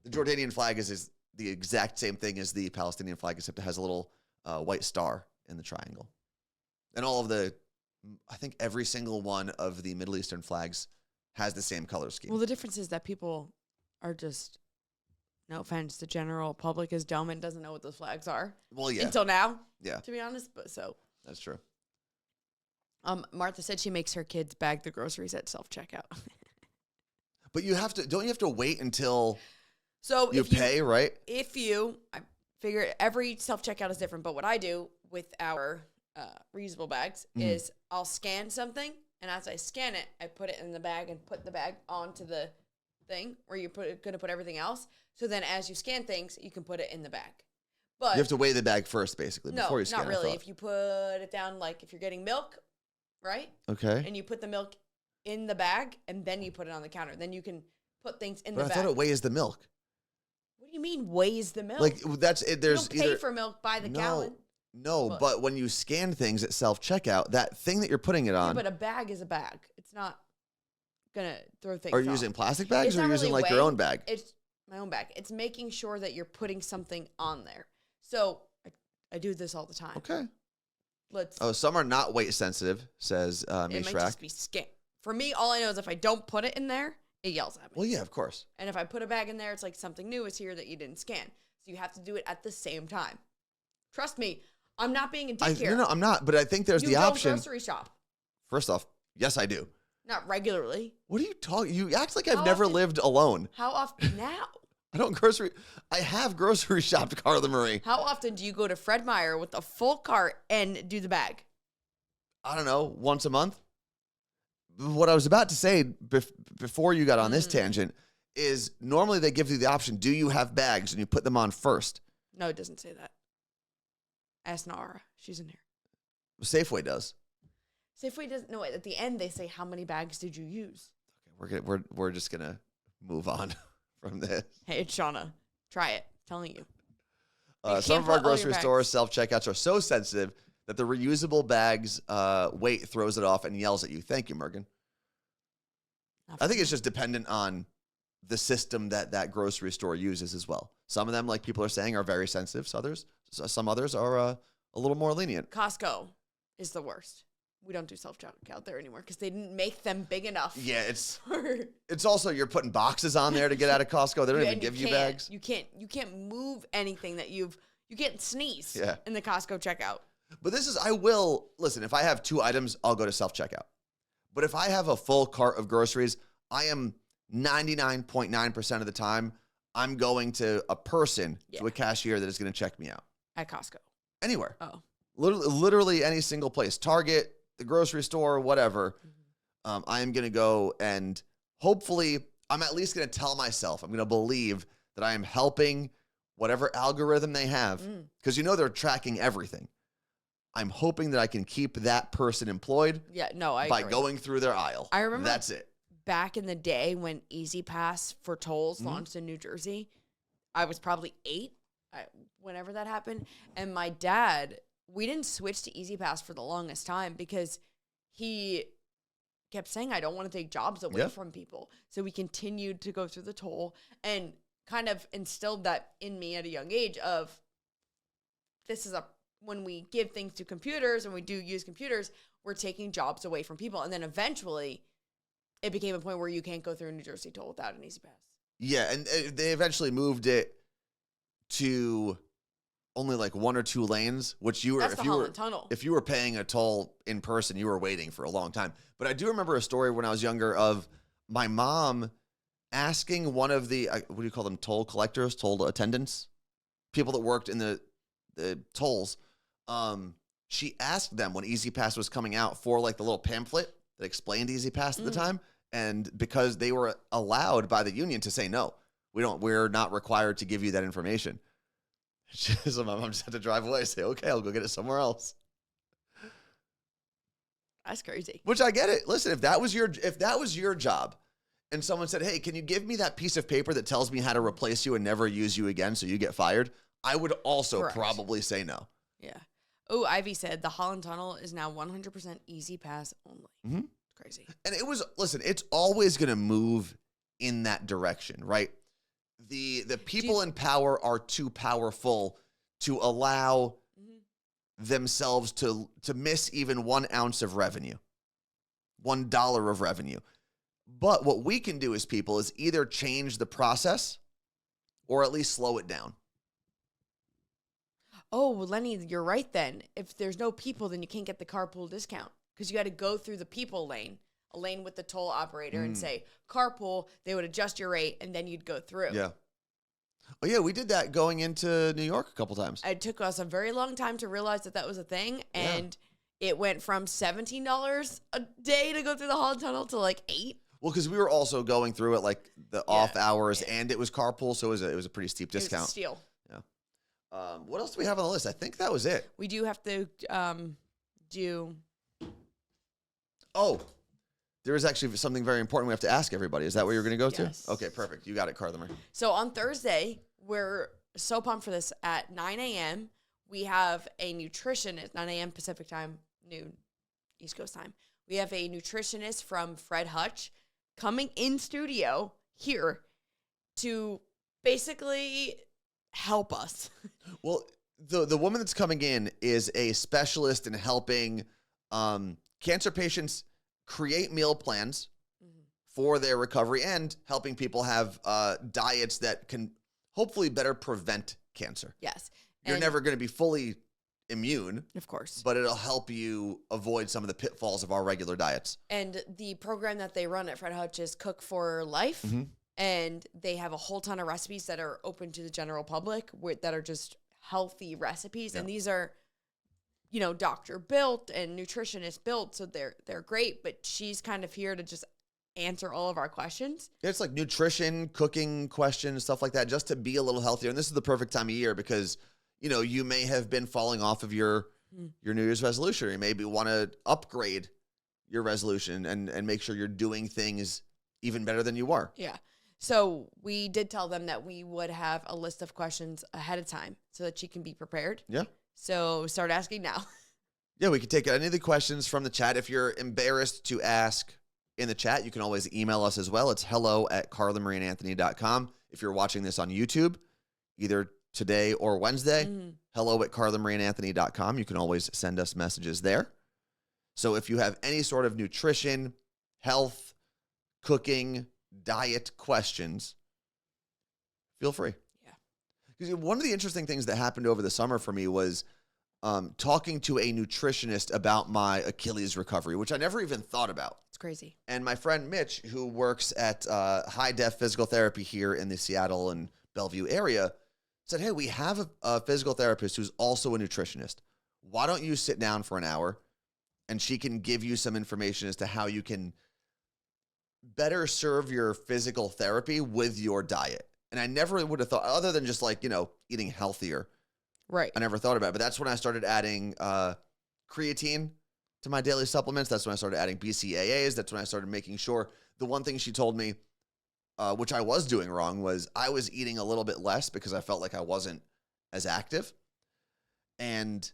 The Jordanian flag is the exact same thing as the Palestinian flag, except it has a little white star in the triangle. And all of the I think every single one of the Middle Eastern flags has the same color scheme. Well, the difference is that people are just, no offense, the general public is dumb and doesn't know what those flags are. Well, yeah. Until now. Yeah. To be honest, but so. That's true. Martha said she makes her kids bag the groceries at self-checkout. But don't you have to wait until you if pay, right? I figure every self-checkout is different, but what I do with our reusable bags is I'll scan something, and as I scan it, I put it in the bag and put the bag onto the thing where you're going to put everything else. So then as you scan things, you can put it in the bag. But You have to weigh the bag first, basically, before you scan it. No, not really. If you put it down, like if you're getting milk, right? Okay. And you put the milk in the bag, and then you put it on the counter. Then you can put things in But the bag. I thought it weighs the milk. What do you mean weighs the milk? Like, that's it. There's you don't pay for milk by the gallon. No, but when you scan things at self-checkout, that thing that you're putting it on. Yeah, but a bag is a bag. It's not going to throw things Are you off. using plastic bags It's or are not you using really like your own bag? It's my own bag. It's making sure that you're putting something on there. So I do this all the time. Okay. Let's. Oh, some are not weight sensitive, says It might Mishrak. just be scan. For me, all I know is if I don't put it in there, it yells at me. Well, yeah, of course. And if I put a bag in there, it's like something new is here that you didn't scan. So you have to do it at the same time. Trust me, I'm not being a dick here. No, I'm not. But I think there's the option. You don't grocery shop. First off, yes, I do. Not regularly. What are you talking? You act like I've How never often- lived alone. How often now? I have grocery shopped, Carla Marie. How often do you go to Fred Meyer with a full cart and do the bag? I don't know, once a month. What I was about to say before you got on this tangent is normally they give you the option, do you have bags? And you put them on first. No, it doesn't say that. Ask Nara. She's in here. Safeway does. Safeway doesn't. No, at the end they say how many bags did you use? Okay, we're just gonna move on from this. Hey, it's Shauna. Try it. I'm telling you. Some of our grocery stores self-checkouts are so sensitive that the reusable bags weight throws it off and yells at you. Thank you, Morgan. I think it's just dependent on the system that grocery store uses as well. Some of them, like people are saying, are very sensitive. Some others are a little more lenient. Costco is the worst. We don't do self-checkout there anymore because they didn't make them big enough. Yeah, it's also you're putting boxes on there to get out of Costco. They don't even give you bags. You can't move anything that you can't sneeze in the Costco checkout. But listen, if I have 2 items, I'll go to self-checkout. But if I have a full cart of groceries, I am 99.9% of the time, I'm going to a person, to a cashier that is going to check me out. At Costco. Anywhere. Oh. Literally any single place. Target, the grocery store, whatever. I am going to go and hopefully I'm at least going to tell myself, I'm going to believe that I am helping whatever algorithm they have. Because they're tracking everything. I'm hoping that I can keep that person employed by going through their aisle. I remember that's it. Back in the day when Easy Pass for tolls launched in New Jersey, I was probably 8 whenever that happened. And my dad, we didn't switch to Easy Pass for the longest time because he kept saying, I don't want to take jobs away from people. So we continued to go through the toll and kind of instilled that in me at a young age of when we give things to computers and we do use computers, we're taking jobs away from people. And then eventually it became a point where you can't go through a New Jersey toll without an Easy Pass. Yeah, and they eventually moved it to only like 1 or 2 lanes, which Tunnel. If you were paying a toll in person, you were waiting for a long time. But I do remember a story when I was younger of my mom asking one of the, what do you call them, toll collectors, toll attendants, people that worked in the tolls. She asked them when Easy Pass was coming out for like the little pamphlet that explained Easy Pass at the time. And because they were allowed by the union to say, no, we're not required to give you that information. So my mom just had to drive away and say, okay, I'll go get it somewhere else. That's crazy. Which I get it. Listen, if that was your job and someone said, hey, can you give me that piece of paper that tells me how to replace you and never use you again so you get fired? I would also probably say no. Yeah. Oh, Ivy said the Holland Tunnel is now 100% Easy Pass only. Mm-hmm. Crazy. And it's always going to move in that direction, right? The people in power are too powerful to allow themselves to miss even 1 ounce of revenue, $1 of revenue. But what we can do as people is either change the process or at least slow it down. Oh, well, Lenny, you're right then. If there's no people, then you can't get the carpool discount because you got to go through the people lane, a lane with the toll operator, and say carpool. They would adjust your rate, and then you'd go through. Yeah. Oh, yeah, we did that going into New York a couple times. It took us a very long time to realize that was a thing, and it went from $17 a day to go through the Holland Tunnel to like $8. Well, because we were also going through it like the off hours, and it was carpool, so it was a pretty steep discount. It was a steal. Yeah. What else do we have on the list? I think that was it. We do have to do. Oh, there is actually something very important we have to ask everybody. Is that what you're going to go Yes. to? Okay, perfect. You got it, Carla Marie. So on Thursday, we're so pumped for this. At 9 a.m., we have a nutritionist, 9 a.m. Pacific time, noon East Coast time. We have a nutritionist from Fred Hutch coming in studio here to basically help us. Well, the woman that's coming in is a specialist in helping cancer patients create meal plans for their recovery and helping people have diets that can hopefully better prevent cancer. Yes. You're never going to be fully immune, of course, but it'll help you avoid some of the pitfalls of our regular diets. And the program that they run at Fred Hutch is Cook for Life. And they have a whole ton of recipes that are open to the general public that are just healthy recipes. And these are, doctor built and nutritionist built. So they're great, but she's kind of here to just answer all of our questions. It's like nutrition, cooking questions, stuff like that, just to be a little healthier. And this is the perfect time of year because, you may have been falling off of your New Year's resolution. Or you maybe want to upgrade your resolution and make sure you're doing things even better than you were. Yeah. So we did tell them that we would have a list of questions ahead of time so that she can be prepared. Yeah. So start asking now. Yeah, we can take any of the questions from the chat. If you're embarrassed to ask in the chat, you can always email us as well. It's hello@carlamarieandanthony.com. If you're watching this on YouTube, either today or Wednesday, hello@carlamarieandanthony.com. You can always send us messages there. So if you have any sort of nutrition, health, cooking, diet questions, feel free. Yeah. Because one of the interesting things that happened over the summer for me was talking to a nutritionist about my Achilles recovery, which I never even thought about. It's crazy. And my friend Mitch, who works at High Def Physical Therapy here in the Seattle and Bellevue area, said, hey, we have a physical therapist who's also a nutritionist. Why don't you sit down for an hour and she can give you some information as to how you can better serve your physical therapy with your diet. And I never would have thought, other than just like, eating healthier. Right. I never thought about it. But that's when I started adding creatine to my daily supplements. That's when I started adding BCAAs. That's when I started making sure. The one thing she told me, which I was doing wrong, was I was eating a little bit less because I felt like I wasn't as active. And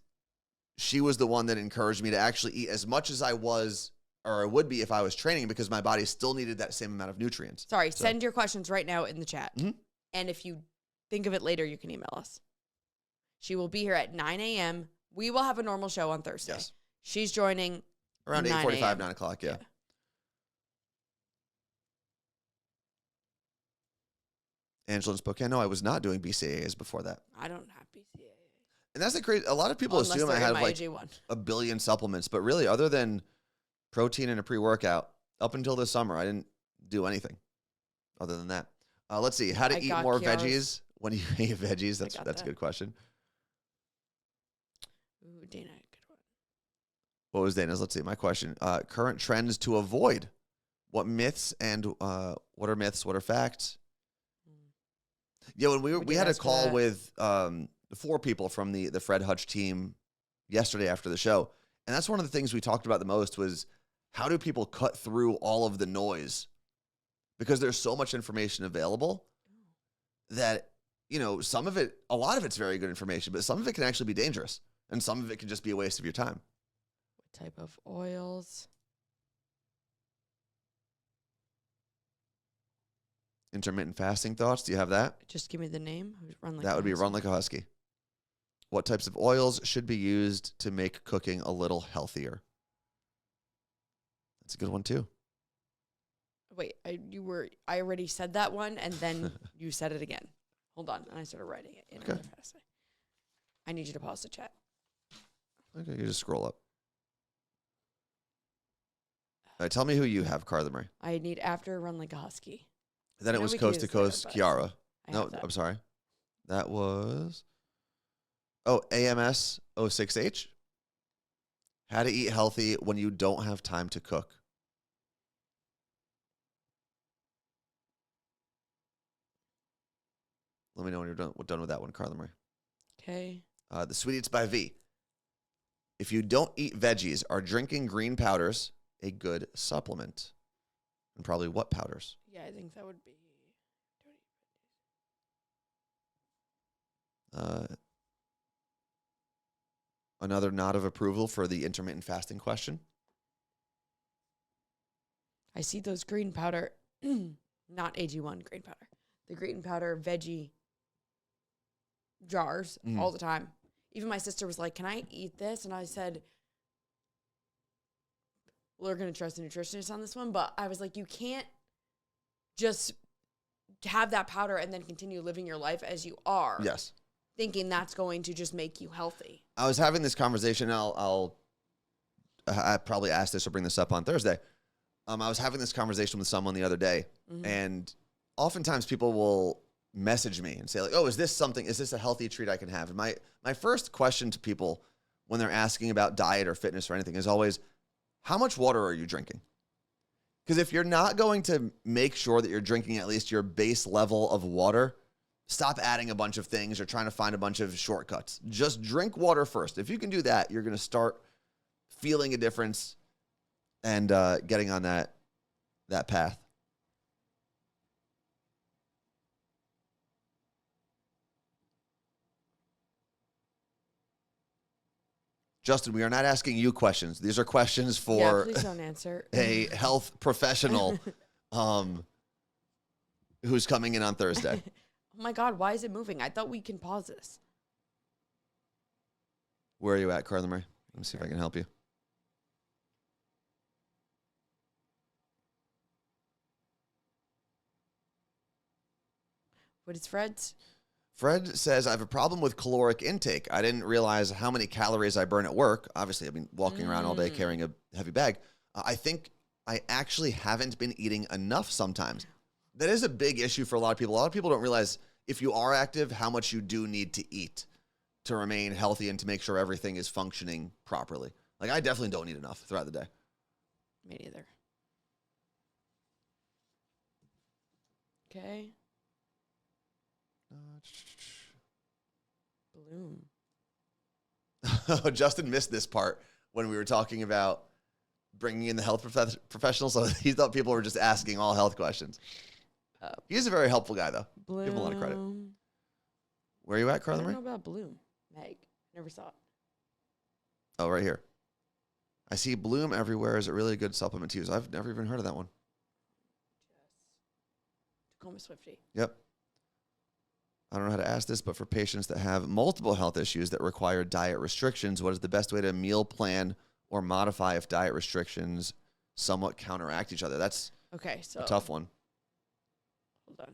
she was the one that encouraged me to actually eat as much as I was, or I would be if I was training, because my body still needed that same amount of nutrients. Sorry, send your questions right now in the chat. And if you think of it later, you can email us. She will be here at 9 a.m. We will have a normal show on Thursday. Yes. She's joining around 8:45, 9 o'clock, yeah. Angela in Spokane, no, I was not doing BCAAs before that. I don't have BCAAs. And that's the crazy. A lot of people assume I have like a billion supplements, but really, other than protein and a pre-workout, up until this summer, I didn't do anything other than that. Let's see. How to eat more veggies when you eat veggies. That's a good question. Ooh, Dana, good one. What was Dana's? Let's see. My question. Current trends to avoid. What myths and what are myths? What are facts? Yeah, when we had a call with 4 people from the Fred Hutch team yesterday after the show, and that's one of the things we talked about the most was how do people cut through all of the noise? Because there's so much information available that, some of it, a lot of it's very good information, but some of it can actually be dangerous, and some of it can just be a waste of your time. What type of oils? Intermittent fasting thoughts. Do you have that? Just give me the name. That would be Run Like a Husky. What types of oils should be used to make cooking a little healthier? That's a good one too. Wait, I already said that one, and then you said it again. Hold on, and I started writing it in another fast way. I need you to pause the chat. Okay, you just scroll up. All right, tell me who you have, Carla Marie. I need After Run Like a Husky. Then it was Coast to Coast Kiara. No, I'm sorry. That was AMS 06H. How to eat healthy when you don't have time to cook. Let me know when you're done with that one, Carla Marie. Okay. The Sweet Eats by V. If you don't eat veggies, are drinking green powders a good supplement? And probably what powders? Yeah, I think that would be. Another nod of approval for the intermittent fasting question. I see those green powder, not AG1 green powder, the green powder veggie jars all the time. Even my sister was like, "Can I eat this?" And I said, "We're going to trust a nutritionist on this one." But I was like, you can't just have that powder and then continue living your life as you are. Yes. Thinking that's going to just make you healthy. I was having this conversation. I probably asked this or bring this up on Thursday. I was having this conversation with someone the other day, and oftentimes people will message me and say, like, "Oh, is this a healthy treat I can have?" And my first question to people when they're asking about diet or fitness or anything is always, how much water are you drinking? Because if you're not going to make sure that you're drinking at least your base level of water, stop adding a bunch of things or trying to find a bunch of shortcuts. Just drink water first. If you can do that, you're going to start feeling a difference and getting on that path. Justin, we are not asking you questions. These are questions for please don't answer. A health professional who's coming in on Thursday. Oh my God, why is it moving? I thought we can pause this. Where are you at, Carla Marie? Let me see if I can help you. What is Fred's? Fred says, I have a problem with caloric intake. I didn't realize how many calories I burn at work. Obviously, I've been walking around all day carrying a heavy bag. I think I actually haven't been eating enough sometimes. That is a big issue for a lot of people. A lot of people don't realize if you are active, how much you do need to eat to remain healthy and to make sure everything is functioning properly. Like, I definitely don't eat enough throughout the day. Me neither. Okay. Bloom. Justin missed this part when we were talking about bringing in the health professionals. So he thought people were just asking all health questions. He's a very helpful guy, though. Bloom. Give him a lot of credit. Where are you at, Carla Marie? I don't know about Bloom. Meg. Never saw it. Oh, right here. I see Bloom everywhere. Is a really good supplement to use. I've never even heard of that one. Tacoma Swifty. Yep. I don't know how to ask this, but for patients that have multiple health issues that require diet restrictions, what is the best way to meal plan or modify if diet restrictions somewhat counteract each other? That's a tough one. Hold on.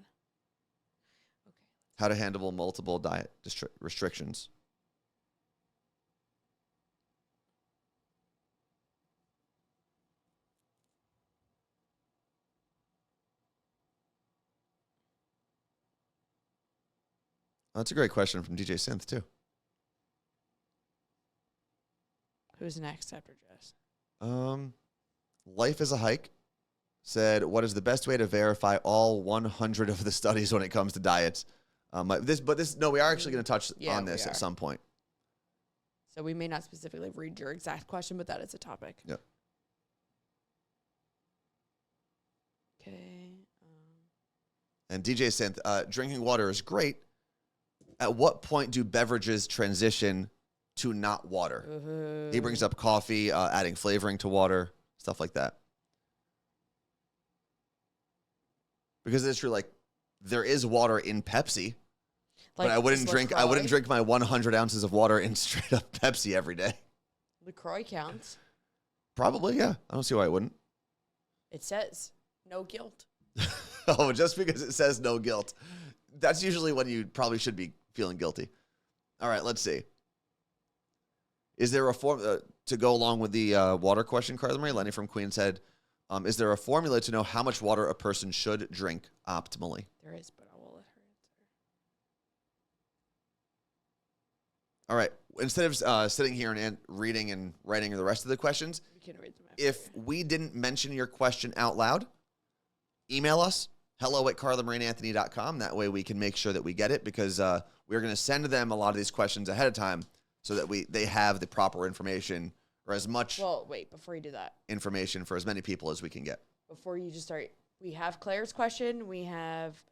Okay. How to handle multiple diet restrictions. Oh, that's a great question from DJ Synth, too. Who's next after Jess? Life is a Hike said, what is the best way to verify all 100 of the studies when it comes to diets? We are actually going to touch on this at some point. So we may not specifically read your exact question, but that is a topic. Yep. Okay. And DJ Synth, drinking water is great. At what point do beverages transition to not water? He brings up coffee, adding flavoring to water, stuff like that. Because it's true, like, there is water in Pepsi. But I wouldn't drink. I wouldn't drink my 100 ounces of water in straight up Pepsi every day. LaCroix counts. Probably, yeah. I don't see why I wouldn't. It says no guilt. Oh, just because it says no guilt. That's usually when you probably should be feeling guilty. All right, let's see. Is there a form to go along with the water question, Carla Marie? Lenny from Queen said, is there a formula to know how much water a person should drink optimally? There is, but I will let her answer. All right. Instead of sitting here and reading and writing the rest of the questions, We can read them if we didn't mention your question out loud, email us, hello@carlamarineanthony.com. That way we can make sure that we get it, because we're going to send them a lot of these questions ahead of time so that they have the proper information, or as much before you do that, information for as many people as we can get. Before you just start, we have Claire's question, we have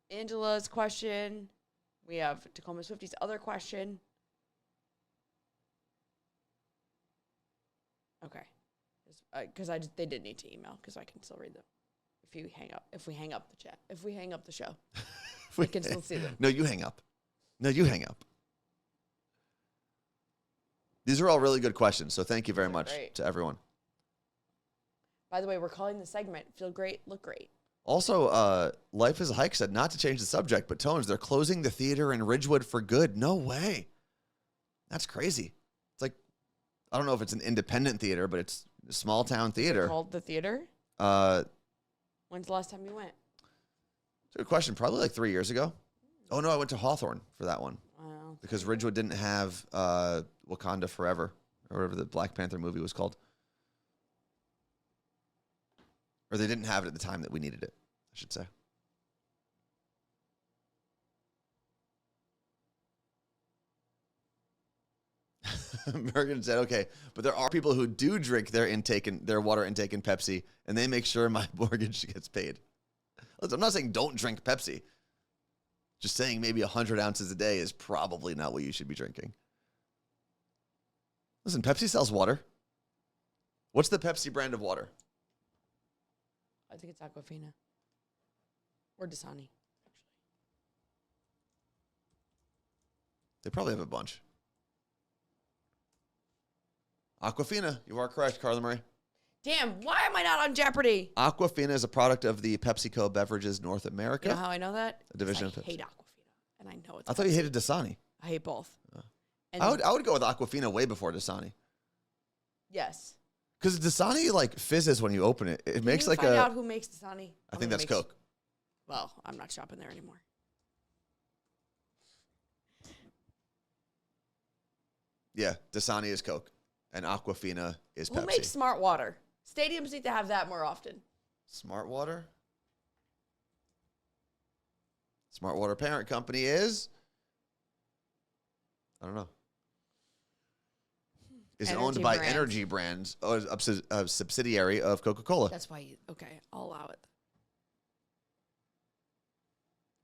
Angela's question, we have Tacoma Swifty's other question. Okay. Because they did need to email, because I can still read them. If we hang up the chat, if we hang up the show, we can still see them. No, you hang up. No, you hang up. These are all really good questions, so thank you very much to everyone. By the way, we're calling the segment "Feel Great, Look Great." Also, Life is a Hike said, not to change the subject, but Tones, they're closing the theater in Ridgewood for good. No way. That's crazy. It's like, I don't know if it's an independent theater, but it's a small town theater. Is it called the theater? When's the last time you went? It's a good question. Probably like 3 years ago. Oh, no, I went to Hawthorne for that one. Wow. Because Ridgewood didn't have Wakanda Forever, or whatever the Black Panther movie was called. Or they didn't have it at the time that we needed it, I should say. Morgan said, okay, but there are people who do drink their water intake in Pepsi, and they make sure my mortgage gets paid. Listen, I'm not saying don't drink Pepsi. Just saying maybe 100 ounces a day is probably not what you should be drinking. Listen, Pepsi sells water. What's the Pepsi brand of water? I think it's Aquafina. Or Dasani, actually. They probably have a bunch. Aquafina, you are correct, Carla Marie. Damn, why am I not on Jeopardy? Aquafina is a product of the PepsiCo Beverages North America. You know how I know that? A division of I Pepsi. hate Aquafina, and I know it's I thought you hated Dasani. I hate both. I would go with Aquafina way before Dasani. Yes. Because Dasani like fizzes when you open it. It makes like find out who makes Dasani? I think that's Coke. Well, I'm not shopping there anymore. Yeah, Dasani is Coke, and Aquafina is Pepsi. Who makes Smart Water? Stadiums need to have that more often. Smart Water? Smart Water parent company is? I don't know. Is owned by Energy Brands, a subsidiary of Coca-Cola. That's why okay, I'll allow it.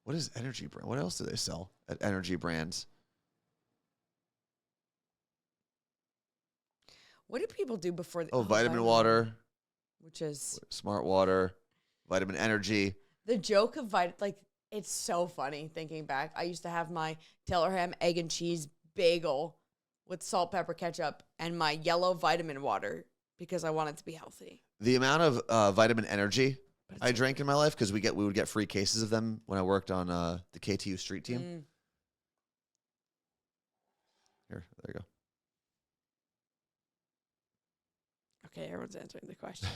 What is Energy Brand? What else do they sell at Energy Brands? What do people do before vitamin water. Which is Smart Water, Vitamin Energy. The joke of it's so funny thinking back. I used to have my Taylor ham egg and cheese bagel with salt, pepper, ketchup, and my yellow vitamin water because I wanted to be healthy. The amount of vitamin energy I drank in my life, because we would get free cases of them when I worked on the KTU street team. Here, there you go. Okay, everyone's answering the question.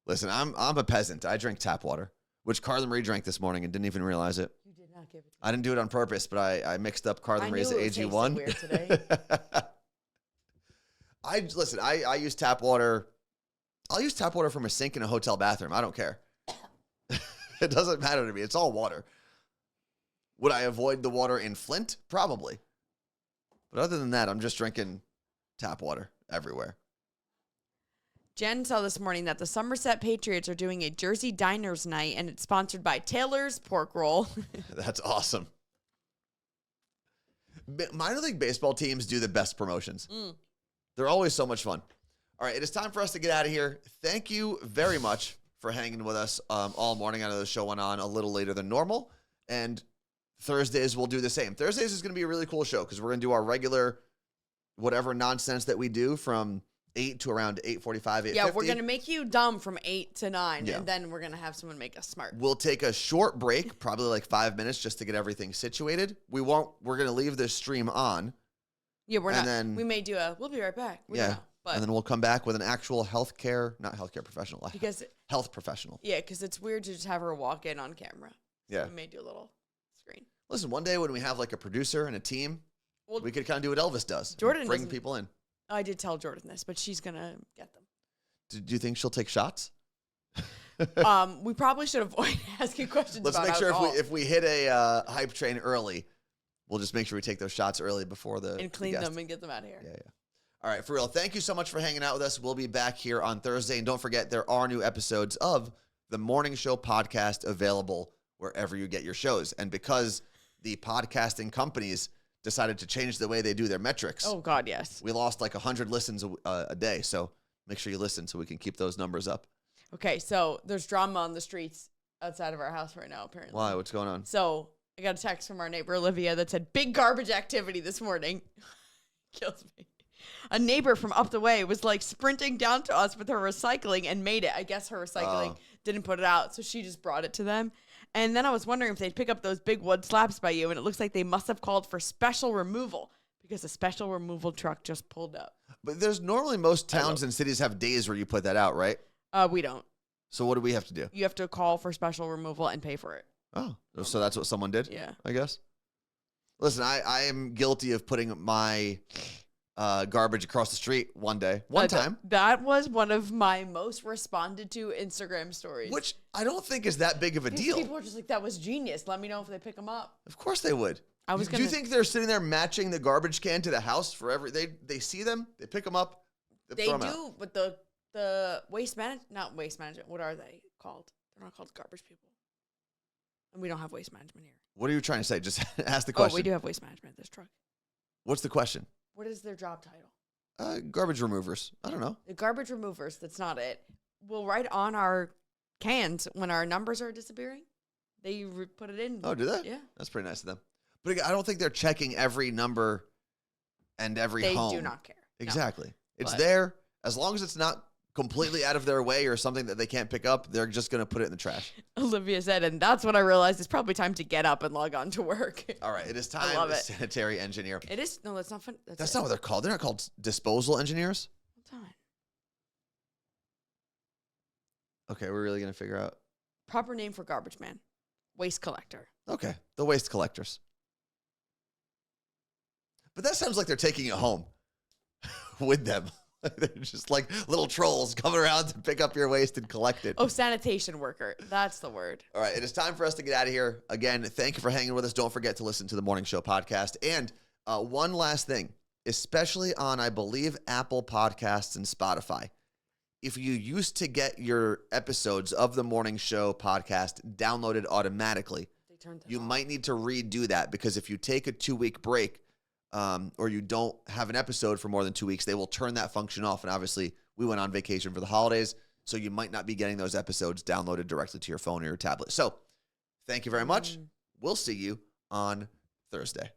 Listen, I'm a peasant. I drink tap water, which Carla Marie drank this morning and didn't even realize it. You did not give it to me. I didn't do it on purpose, but I mixed up Carla Marie's AG1. Weird today. I use tap water. I'll use tap water from a sink in a hotel bathroom. I don't care. It doesn't matter to me. It's all water. Would I avoid the water in Flint? Probably. But other than that, I'm just drinking tap water everywhere. Jen saw this morning that the Somerset Patriots are doing a Jersey Diners night, and it's sponsored by Taylor's Pork Roll. That's awesome. Minor league baseball teams do the best promotions. They're always so much fun. All right, it is time for us to get out of here. Thank you very much for hanging with us all morning. I know the show went on a little later than normal. And Thursdays we'll do the same. Thursdays is going to be a really cool show because we're going to do our regular whatever nonsense that we do from 8 to around 8:45, 8:50. Yeah, we're going to make you dumb from 8 to 9, Yeah. and then we're going to have someone make us smart. We'll take a short break, probably like 5 minutes, just to get everything situated. We're going to leave this stream on. Yeah, we'll be right back. And then we'll come back with an actual health professional. Because health professional. Yeah, because it's weird to just have her walk in on camera. So yeah. we may do a little screen. Listen, one day when we have like a producer and a team, we could kind of do what Elvis does. Jordan bring people in. I did tell Jordan this, but she's going to get them. Do you think she'll take shots? We probably should avoid asking questions Let's about make sure alcohol. if we hit a hype train early, we'll just make sure we take those shots early before and clean them and get them out of here. Yeah. All right, for real. Thank you so much for hanging out with us. We'll be back here on Thursday. And don't forget, there are new episodes of the Morning Show podcast available wherever you get your shows. And because the podcasting companies decided to change the way they do their metrics. Oh, God, yes. We lost like 100 listens a day. So make sure you listen so we can keep those numbers up. Okay, so there's drama on the streets outside of our house right now, apparently. Why? What's going on? So I got a text from our neighbor, Olivia, that said, big garbage activity this morning. Kills me. A neighbor from up the way was like sprinting down to us with her recycling and made it. I guess her recycling didn't put it out, so she just brought it to them. And then I was wondering if they'd pick up those big wood slabs by you, and it looks like they must have called for special removal because a special removal truck just pulled up. But there's normally most towns and cities have days where you put that out, right? We don't. So what do we have to do? You have to call for special removal and pay for it. Oh, so that's what someone did? Yeah. I guess. Listen, I am guilty of putting my garbage across the street one time. That was one of my most responded to Instagram stories. Which I don't think is that big of a deal. People were just like, that was genius. Let me know if they pick them up. Of course they would. Do you think they're sitting there matching the garbage can to the house forever? They see them, they pick them up, they throw them out. But the not waste management, what are they called? They're not called garbage people. And we don't have waste management here. What are you trying to say? Just ask the question. Oh, we do have waste management, this truck. What's the question? What is their job title? Garbage removers. I don't know. The garbage removers, that's not it. We'll write on our cans when our numbers are disappearing. They put it in. Oh, do they? Yeah. That's pretty nice of them. But again, I don't think they're checking every number and every home. They do not care. Exactly. No. It's there. As long as it's not completely out of their way or something that they can't pick up, they're just going to put it in the trash. Olivia said, and that's when I realized it's probably time to get up and log on to work. All right. It is time. I love it. Sanitary engineer. It is. No, that's not fun. That's not what they're called. They're not called disposal engineers. Hold on. Okay. We're really going to figure out. Proper name for garbage man. Waste collector. Okay. The waste collectors. But that sounds like they're taking it home with them. They're just like little trolls coming around to pick up your waste and collect it. Oh, sanitation worker. That's the word. All right. It is time for us to get out of here. Again, thank you for hanging with us. Don't forget to listen to the Morning Show podcast. And one last thing, especially on, I believe, Apple Podcasts and Spotify. If you used to get your episodes of the Morning Show podcast downloaded automatically, you might need to redo that because if you take a 2-week break, or you don't have an episode for more than 2 weeks, they will turn that function off. And obviously, we went on vacation for the holidays, so you might not be getting those episodes downloaded directly to your phone or your tablet. So, thank you very much. We'll see you on Thursday.